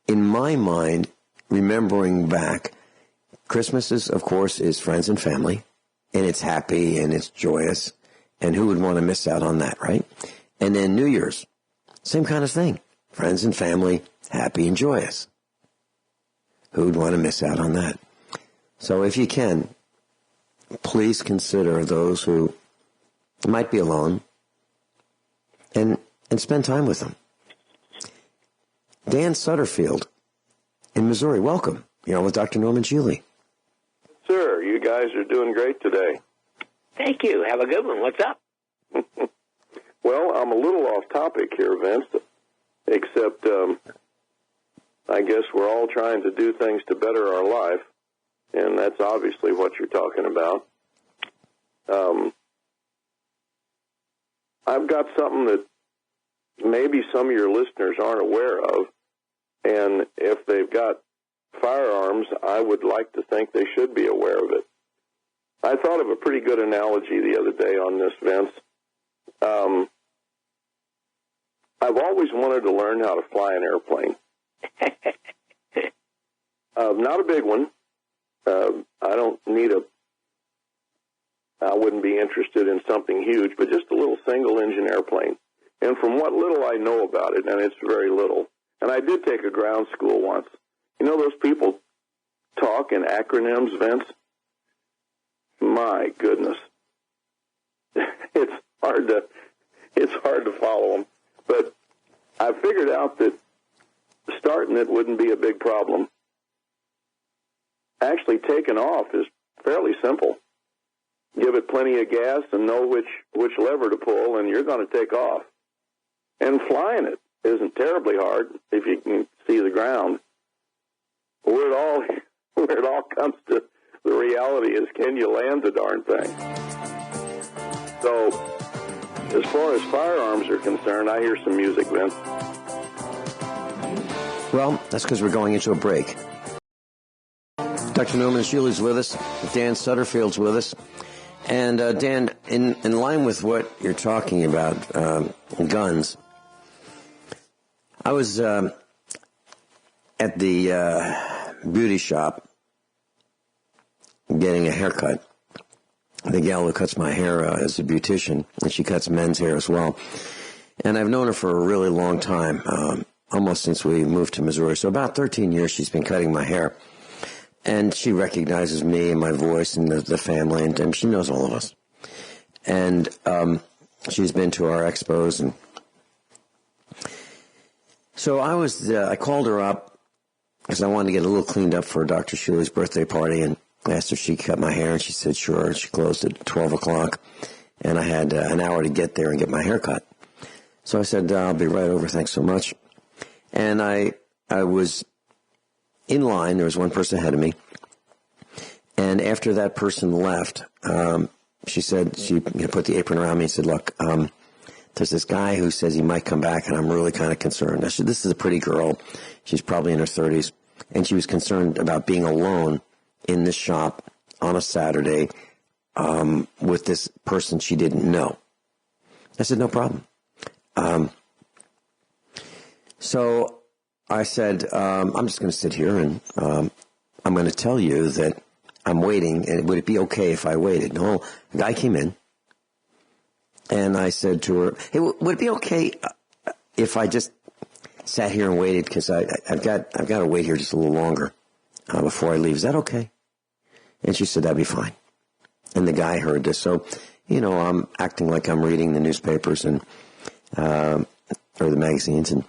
in my mind, remembering back, Christmas is, of course, is friends and family, and it's happy and it's joyous, and who would want to miss out on that, right? And then New Year's, same kind of thing, friends and family, happy and joyous. Who would want to miss out on that? So if you can, please consider those who might be alone and spend time with them. Dan Sutterfield in Missouri, welcome. You're on with Dr. Norman Shealy. Sir, you guys are doing great today. Thank you. Have a good one. What's up? Well, I'm a little off topic here, Vince, except I guess we're all trying to do things to better our life, and that's obviously what you're talking about. I've got something that maybe some of your listeners aren't aware of, and if they've got firearms, I would like to think they should be aware of it. I thought of a pretty good analogy the other day on this, Vince. I've always wanted to learn how to fly an airplane. Not a big one. I wouldn't be interested in something huge, but just a little single-engine airplane. And from what little I know about it, and it's very little, and I did take a ground school once. You know those people talk in acronyms, Vince? My goodness. It's hard to follow them. But I figured out that starting it wouldn't be a big problem. Actually, taking off is fairly simple. Give it plenty of gas and know which lever to pull, and you're going to take off. And flying it isn't terribly hard if you can see the ground. Where it all comes to the reality is, can you land the darn thing? So, as far as firearms are concerned, I hear some music, Vince. Well, that's because we're going into a break. Dr. Norman Shealy's with us. Dan Sutterfield's with us. And Dan, in line with what you're talking about, guns, I was at the beauty shop getting a haircut. The gal who cuts my hair is a beautician, and she cuts men's hair as well. And I've known her for a really long time, almost since we moved to Missouri. So about 13 years she's been cutting my hair. And she recognizes me and my voice and the family, and she knows all of us. And she's been to our expos. And so I called her up because I wanted to get a little cleaned up for Dr. Shealy's birthday party, and asked if she could cut my hair, and she said sure. She closed at 12 o'clock, and I had an hour to get there and get my hair cut. So I said, I'll be right over, thanks so much. And I was in line. There was one person ahead of me. And after that person left, she said, she put the apron around me and said, look, there's this guy who says he might come back, and I'm really kind of concerned. I said, this is a pretty girl. She's probably in her 30s. And she was concerned about being alone in this shop on a Saturday with this person she didn't know. I said, no problem. So I said, I'm just going to sit here, and I'm going to tell you that I'm waiting, and would it be okay if I waited? No, a guy came in, and I said to her, hey, would it be okay if I just sat here and waited, because I've got to wait here just a little longer before I leave. Is that okay? And she said, that'd be fine. And the guy heard this. So, I'm acting like I'm reading the newspapers and or the magazines, and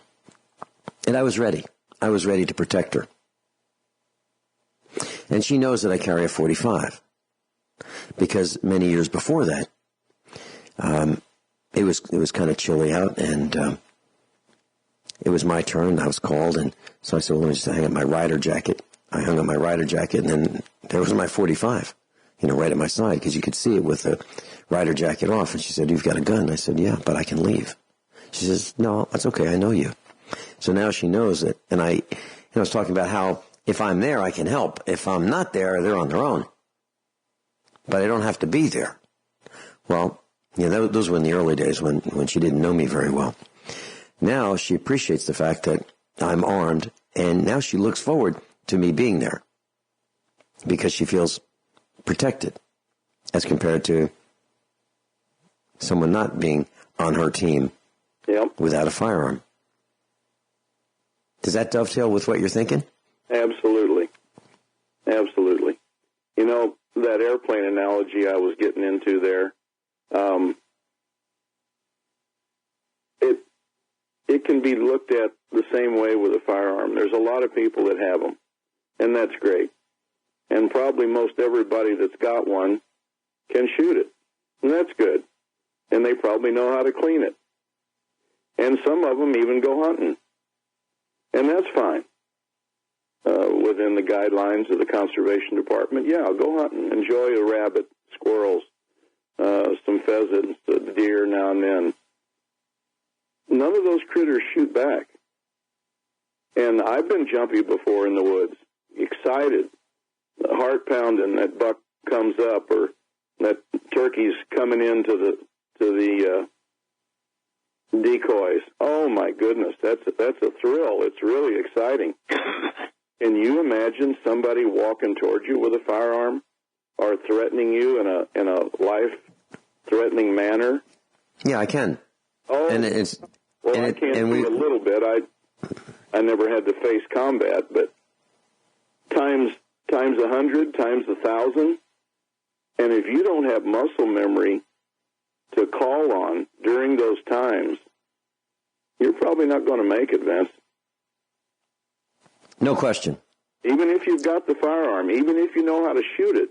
I was ready. I was ready to protect her. And she knows that I carry a .45, because many years before that, it was kind of chilly out, and it was my turn. I was called, and so I said, well, let me just hang up my rider jacket. I hung up my rider jacket, and then there was my .45. right at my side, because you could see it with the rider jacket off. And she said, "You've got a gun." I said, "Yeah, but I can leave." She says, "No, that's okay. I know you." So now she knows it. And I was talking about how if I'm there, I can help. If I'm not there, they're on their own. But I don't have to be there. Well, those were in the early days when she didn't know me very well. Now she appreciates the fact that I'm armed, and now she looks forward to me being there because she feels protected as compared to someone not being on her team without a firearm. Does that dovetail with what you're thinking? Absolutely. Absolutely. That airplane analogy I was getting into there, it can be looked at the same way with a firearm. There's a lot of people that have them, and that's great. And probably most everybody that's got one can shoot it, and that's good. And they probably know how to clean it. And some of them even go hunting, and that's fine. Within the guidelines of the conservation department, go hunting, enjoy a rabbit, squirrels, some pheasants, a deer now and then. None of those critters shoot back. And I've been jumpy before in the woods, excited, heart pounding, that buck comes up or that turkey's coming into the decoys. Oh my goodness, that's a thrill. It's really exciting. Can you imagine somebody walking towards you with a firearm or threatening you in a life-threatening manner? Yeah, I can. Oh, and I can do a little bit. I never had to face combat, but times 100, times 1,000, and if you don't have muscle memory to call on during those times, you're probably not going to make it, Vince. No question. Even if you've got the firearm, even if you know how to shoot it,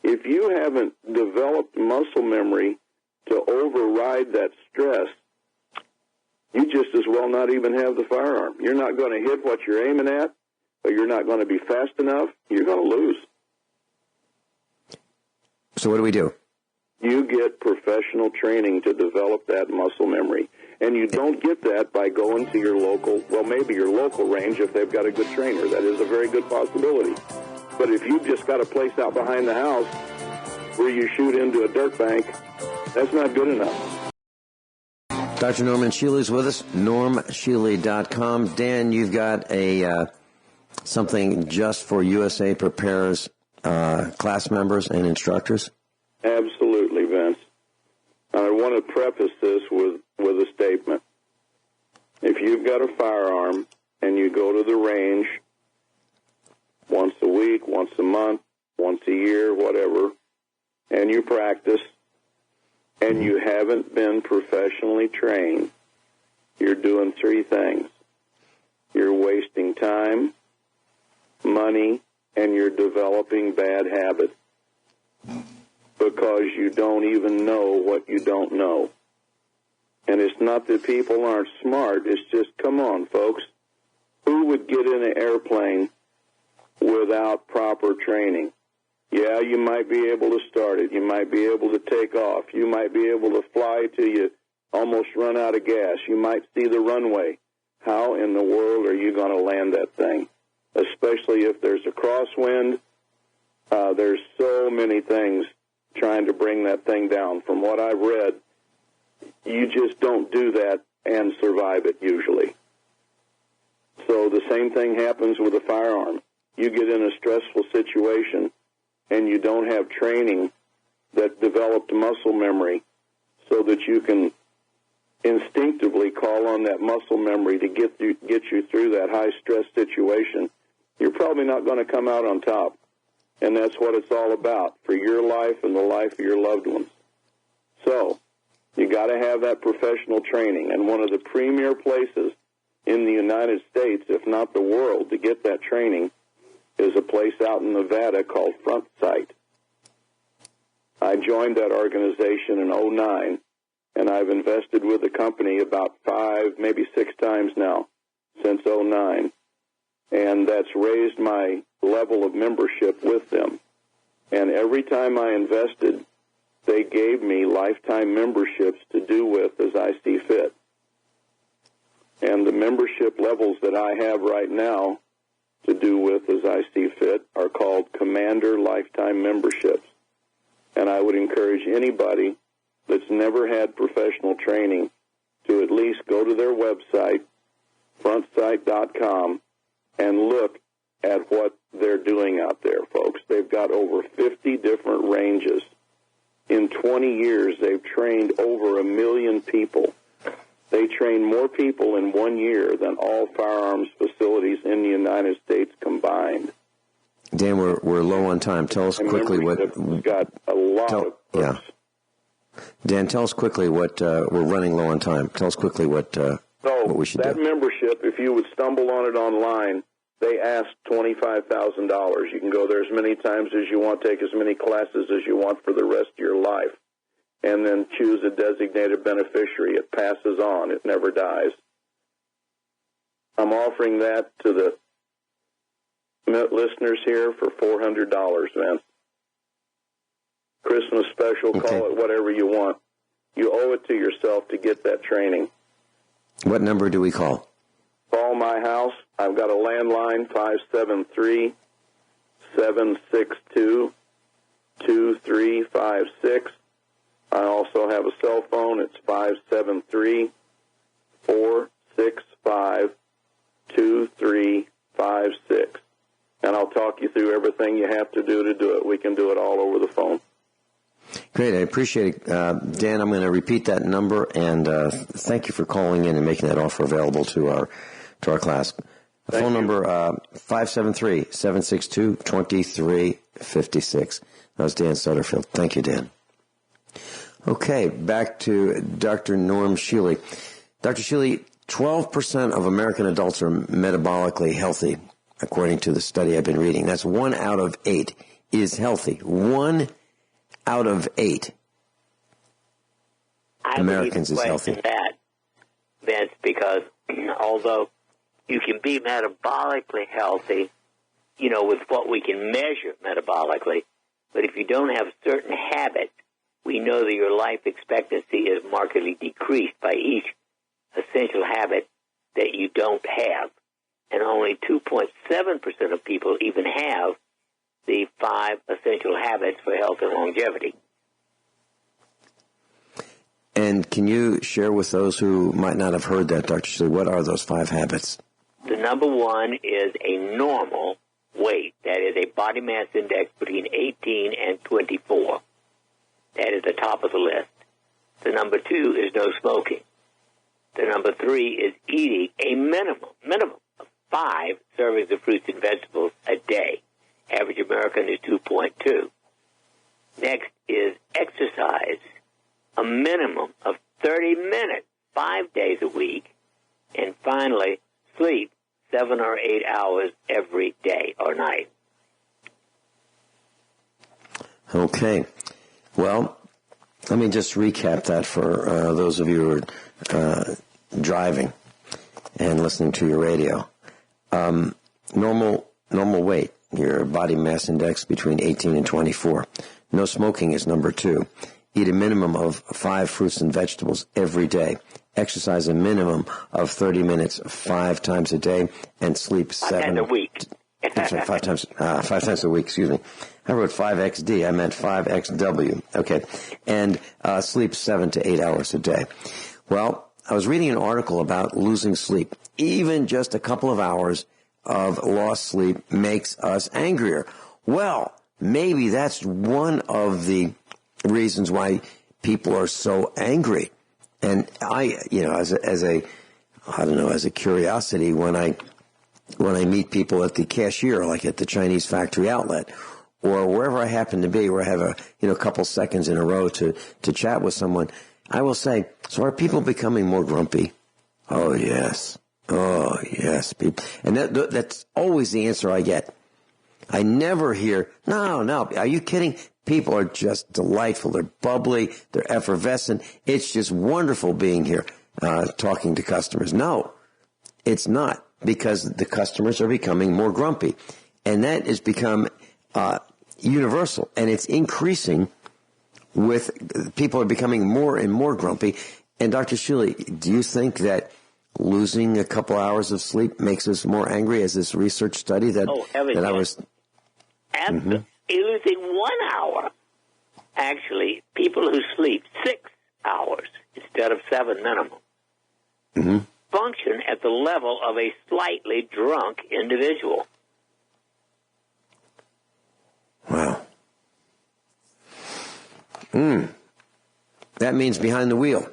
if you haven't developed muscle memory to override that stress, you just as well not even have the firearm. You're not going to hit what you're aiming at, or you're not going to be fast enough. You're going to lose. So what do we do? You get professional training to develop that muscle memory. And you don't get that by going to your local, maybe your local range if they've got a good trainer. That is a very good possibility. But if you've just got a place out behind the house where you shoot into a dirt bank, that's not good enough. Dr. Norman Shealy's with us, normshealy.com. Dan, you've got a something just for USA Prepares class members and instructors? Absolutely, Vince. I want to preface this with a statement. If you've got a firearm and you go to the range once a week, once a month, once a year, whatever, and you practice, and you haven't been professionally trained, you're doing three things. You're wasting time, money, and you're developing bad habits because you don't even know what you don't know. And it's not that people aren't smart. It's just, come on, folks. Who would get in an airplane without proper training? Yeah, you might be able to start it. You might be able to take off. You might be able to fly till you almost run out of gas. You might see the runway. How in the world are you going to land that thing? Especially if there's a crosswind. There's so many things trying to bring that thing down. From what I've read, you just don't do that and survive it usually. So the same thing happens with a firearm. You get in a stressful situation and you don't have training that developed muscle memory so that you can instinctively call on that muscle memory to get you through that high-stress situation, you're probably not going to come out on top. And that's what it's all about for your life and the life of your loved ones. So you got to have that professional training. And one of the premier places in the United States, if not the world, to get that training is a place out in Nevada called Front Sight. I joined that organization in 2009, and I've invested with the company about 5, maybe 6 times now since 2009. And that's raised my level of membership with them. And every time I invested, they gave me lifetime memberships to do with as I see fit. And the membership levels that I have right now to do with as I see fit are called Commander Lifetime Memberships. And I would encourage anybody that's never had professional training to at least go to their website, frontsight.com, and look at what they're doing out there, folks. They've got over 50 different ranges. In 20 years, they've trained over 1 million people. They train more people in 1 year than all firearms facilities in the United States combined. Dan, we're low on time. Tell us quickly what... We've got a lot of perks. Yeah. Dan, tell us quickly what... we're running low on time. Tell us quickly what we should do. That membership, if you would stumble on it online, they ask $25,000. You can go there as many times as you want, take as many classes as you want for the rest of your life, and then choose a designated beneficiary. It passes on. It never dies. I'm offering that to the listeners here for $400, Vince. Christmas special, okay. Call it whatever you want. You owe it to yourself to get that training. What number do we call? Call my house. I've got a landline, 573-762-2356. I also have a cell phone. It's 573-465-2356. And I'll talk you through everything you have to do it. We can do it all over the phone. Great. I appreciate it. Dan, I'm going to repeat that number, and thank you for calling in and making that offer available to our class. The phone number, 573-762-2356. That was Dan Sutterfield. Thank you, Dan. Okay, back to Dr. Norm Shealy. Dr. Shealy, 12% of American adults are metabolically healthy, according to the study I've been reading. That's 1 out of 8 is healthy. 1 out of 8 Americans is healthy. I that, Vince, because although you can be metabolically healthy, with what we can measure metabolically, but if you don't have certain habits, we know that your life expectancy is markedly decreased by each essential habit that you don't have. And only 2.7% of people even have the 5 essential habits for health and longevity. And can you share with those who might not have heard that, Dr. Shealy, what are those 5 habits? The number 1 is a normal weight. That is a body mass index between 18 and 24. That is the top of the list. The number 2 is no smoking. The number 3 is eating a minimum of 5 servings of fruits and vegetables a day. Average American is 2.2. Next is exercise, a minimum of 30 minutes, 5 days a week. And finally, sleep 7 or 8 hours every day or night. Okay. Well, let me just recap that for those of you who are driving and listening to your radio. Normal weight, your body mass index between 18 and 24. No smoking is number 2. Eat a minimum of 5 fruits and vegetables every day. Exercise a minimum of 30 minutes 5 times a day, and sleep 7 times a week. I'm sorry, 5 times a week, excuse me. I wrote 5XD. I meant 5XW. Okay. And sleep 7 to 8 hours a day. Well, I was reading an article about losing sleep. Even just a couple of hours of lost sleep makes us angrier. Well, maybe that's one of the reasons why people are so angry. And I, as a curiosity, when I meet people at the cashier, like at the Chinese factory outlet, or wherever I happen to be, where I have a couple seconds in a row to chat with someone, I will say, so are people becoming more grumpy? Oh, yes. People. And that's always the answer I get. I never hear, no, are you kidding? People are just delightful. They're bubbly. They're effervescent. It's just wonderful being here, talking to customers. No, it's not, because the customers are becoming more grumpy. And that has become universal, and it's increasing with people are becoming more and more grumpy. And Dr. Shealy, do you think that losing a couple hours of sleep makes us more angry, as this research study that I was... Absolutely. Losing 1 hour. Actually, people who sleep 6 hours instead of 7 minimum function at the level of a slightly drunk individual. Wow. That means behind the wheel.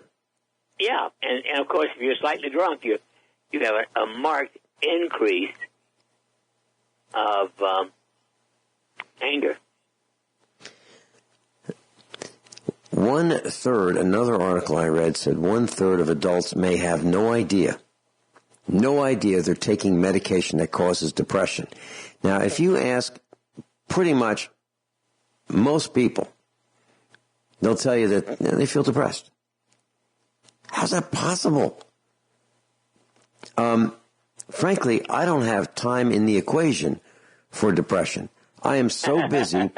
Yeah, and of course, if you're slightly drunk, you have a marked increase of anger. 1/3, another article I read said 1/3 of adults may have no idea they're taking medication that causes depression. Now, if you ask pretty much most people, they'll tell you that they feel depressed. How's that possible? Frankly, I don't have time in the equation for depression. I am so busy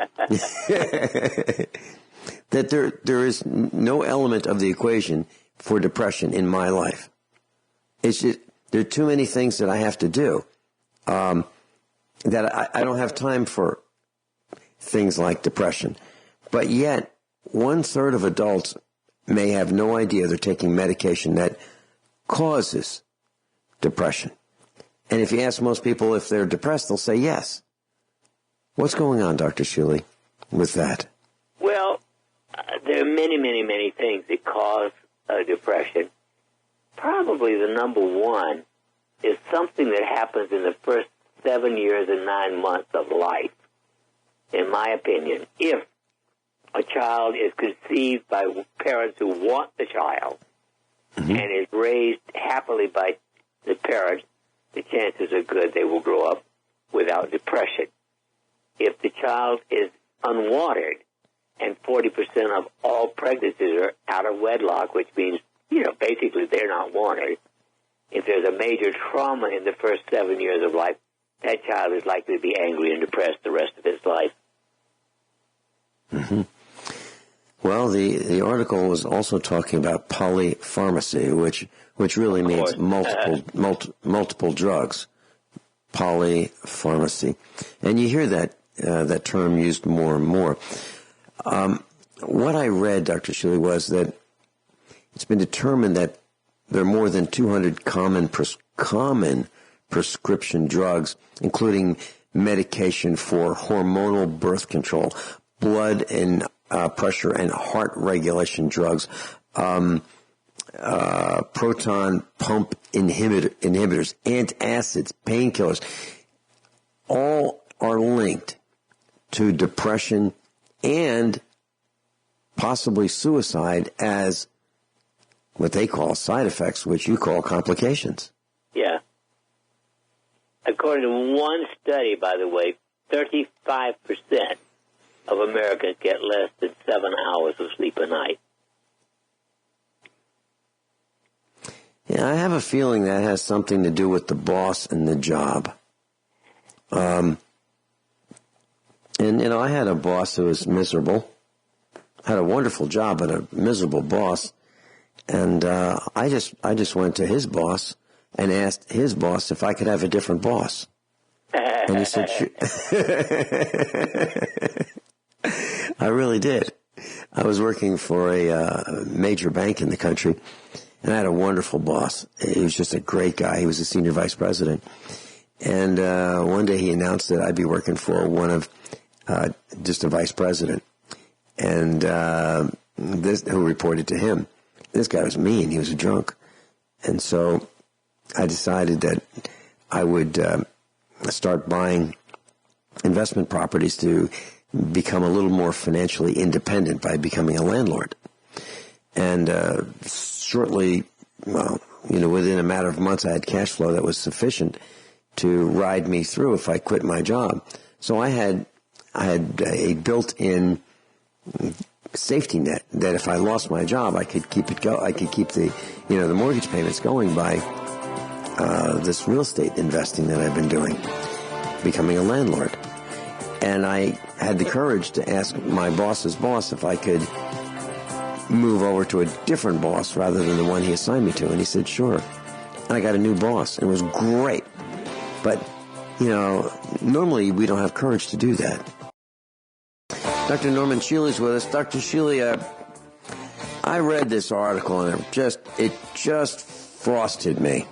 that there is no element of the equation for depression in my life. It's just, there are too many things that I have to do that I don't have time for things like depression. But yet, 1/3 of adults may have no idea they're taking medication that causes depression. And if you ask most people if they're depressed, they'll say yes. What's going on, Dr. Shealy, with that? Well, there are many, many, many things that cause depression. Probably the number one is something that happens in the first 7 years and 9 months of life, in my opinion. If a child is conceived by parents who want the child and is raised happily by the parents, the chances are good they will grow up without depression. If the child is unwanted, and 40% of all pregnancies are out of wedlock, which means, basically they're not wanted. If there's a major trauma in the first 7 years of life, that child is likely to be angry and depressed the rest of his life. Well, the article was also talking about polypharmacy, which really means multiple drugs. Polypharmacy, and you hear that term used more and more. What I read, Dr. Shealy, was that it's been determined that there are more than 200 common prescription drugs, including medication for hormonal birth control, blood and pressure and heart regulation drugs, proton pump inhibitors, antacids, painkillers. All are linked to depression and possibly suicide as what they call side effects, which you call complications. Yeah. According to one study, by the way, 35% of Americans get less than 7 hours of sleep a night. Yeah, I have a feeling that has something to do with the boss and the job. And, I had a boss who was miserable, had a wonderful job, but a miserable boss. And I just went to his boss and asked his boss if I could have a different boss. And he said, sure. I really did. I was working for a major bank in the country, and I had a wonderful boss. He was just a great guy. He was a senior vice president. And one day he announced that I'd be working for one of just a vice president, and this who reported to him. This guy was mean. He was a drunk. And so I decided that I would start buying investment properties to become a little more financially independent by becoming a landlord. And shortly, within a matter of months, I had cash flow that was sufficient to ride me through if I quit my job. So I had a built-in safety net that if I lost my job, I could keep it go. I could keep the mortgage payments going by this real estate investing that I've been doing, becoming a landlord. And I had the courage to ask my boss's boss if I could move over to a different boss rather than the one he assigned me to. And he said, sure. And I got a new boss. It was great. But, normally we don't have courage to do that. Dr. Norman Shealy's with us. Dr. Shealy, I read this article and it just frosted me.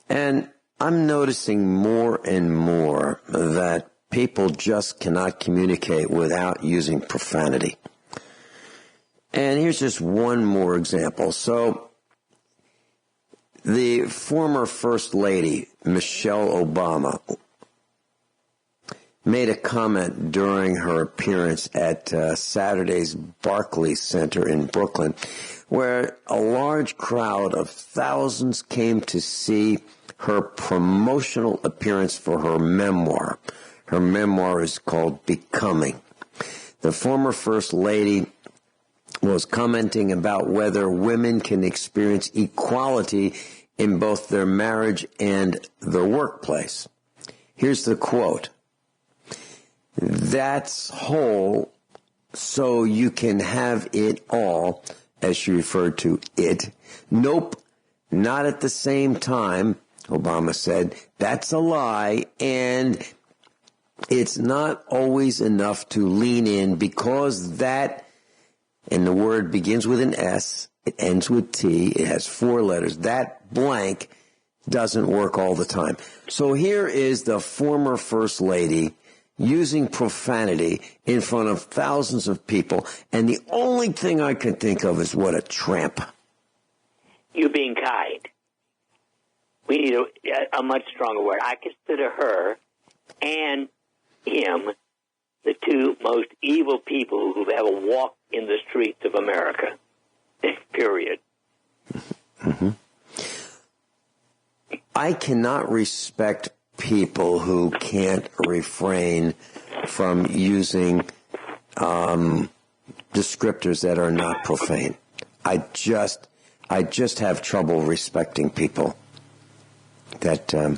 And I'm noticing more and more that people just cannot communicate without using profanity. And here's just one more example. So, the former First Lady, Michelle Obama, made a comment during her appearance at Saturday's Barclays Center in Brooklyn, where a large crowd of thousands came to see her promotional appearance for her memoir. Her memoir is called Becoming. The former First Lady was commenting about whether women can experience equality in both their marriage and the workplace. Here's the quote. That's whole so you can have it all, as she referred to it. Nope, not at the same time, Obama said. That's a lie, and it's not always enough to lean in because that, and the word begins with an S, it ends with T, it has 4 letters, that blank doesn't work all the time. So here is the former First Lady using profanity in front of thousands of people, and the only thing I can think of is what a tramp. You're being kind. We need a much stronger word. I consider her and him the 2 most evil people who've ever walked in the streets of America. Period. Mm-hmm. I cannot respect people who can't refrain from using descriptors that are not profane. I just have trouble respecting people that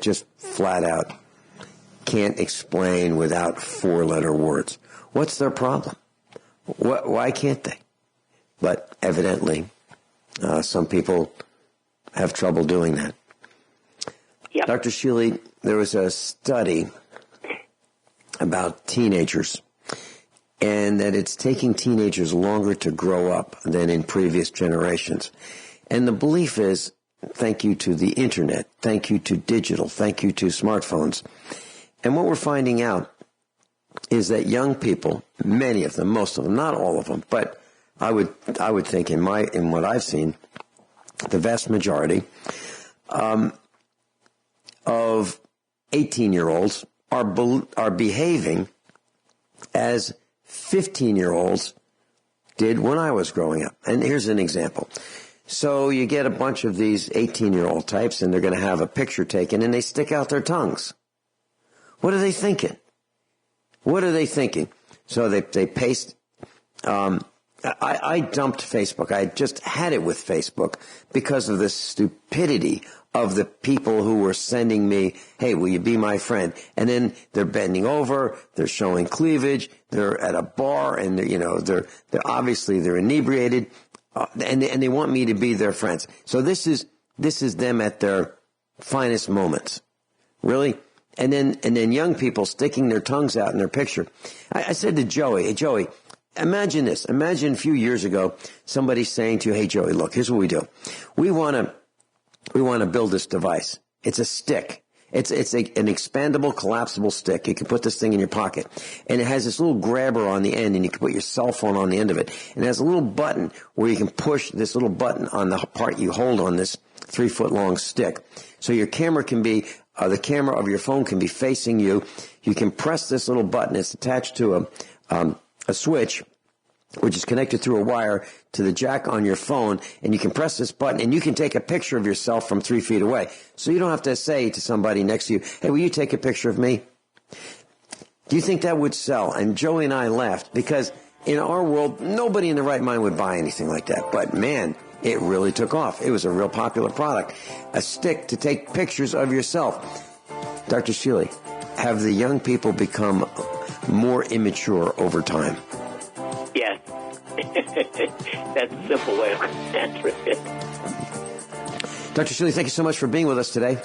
just flat out can't explain without 4-letter words. What's their problem? Why can't they? But evidently, some people have trouble doing that. Yep. Dr. Shealy, there was a study about teenagers, and that it's taking teenagers longer to grow up than in previous generations. And the belief is, thank you to the internet, thank you to digital, thank you to smartphones. And what we're finding out is that young people, many of them, most of them, not all of them, but I would think in what I've seen, the vast majority of 18-year-olds are behaving as 15-year-olds did when I was growing up. And here's an example. So you get a bunch of these 18-year-old types, and they're going to have a picture taken, and they stick out their tongues. What are they thinking? What are they thinking? So they paste. I dumped Facebook. I just had it with Facebook because of the stupidity of the people who were sending me, hey, will you be my friend? And then they're bending over, they're showing cleavage, they're at a bar, and they're obviously they're inebriated, and they want me to be their friends. So this is them at their finest moments, really. And then young people sticking their tongues out in their picture. I said to Joey, hey, Joey, imagine this. Imagine a few years ago, somebody saying to you, hey, Joey, look, here's what we do. We want to build this device. It's a stick. It's an expandable, collapsible stick. You can put this thing in your pocket. And it has this little grabber on the end, and you can put your cell phone on the end of it. And it has a little button where you can push this little button on the part you hold on this 3-foot-long stick. So your camera can be, the camera of your phone can be facing you. You can press this little button. It's attached to a switch, which is connected through a wire to the jack on your phone, and you can press this button, and you can take a picture of yourself from 3 feet away. So you don't have to say to somebody next to you, hey, will you take a picture of me? Do you think that would sell? And Joey and I laughed, because in our world, nobody in their right mind would buy anything like that. But, man, it really took off. It was a real popular product, a stick to take pictures of yourself. Dr. Shealy, have the young people become more immature over time? Yes. That's a simple way of answering it. Dr. Shealy, thank you so much for being with us today.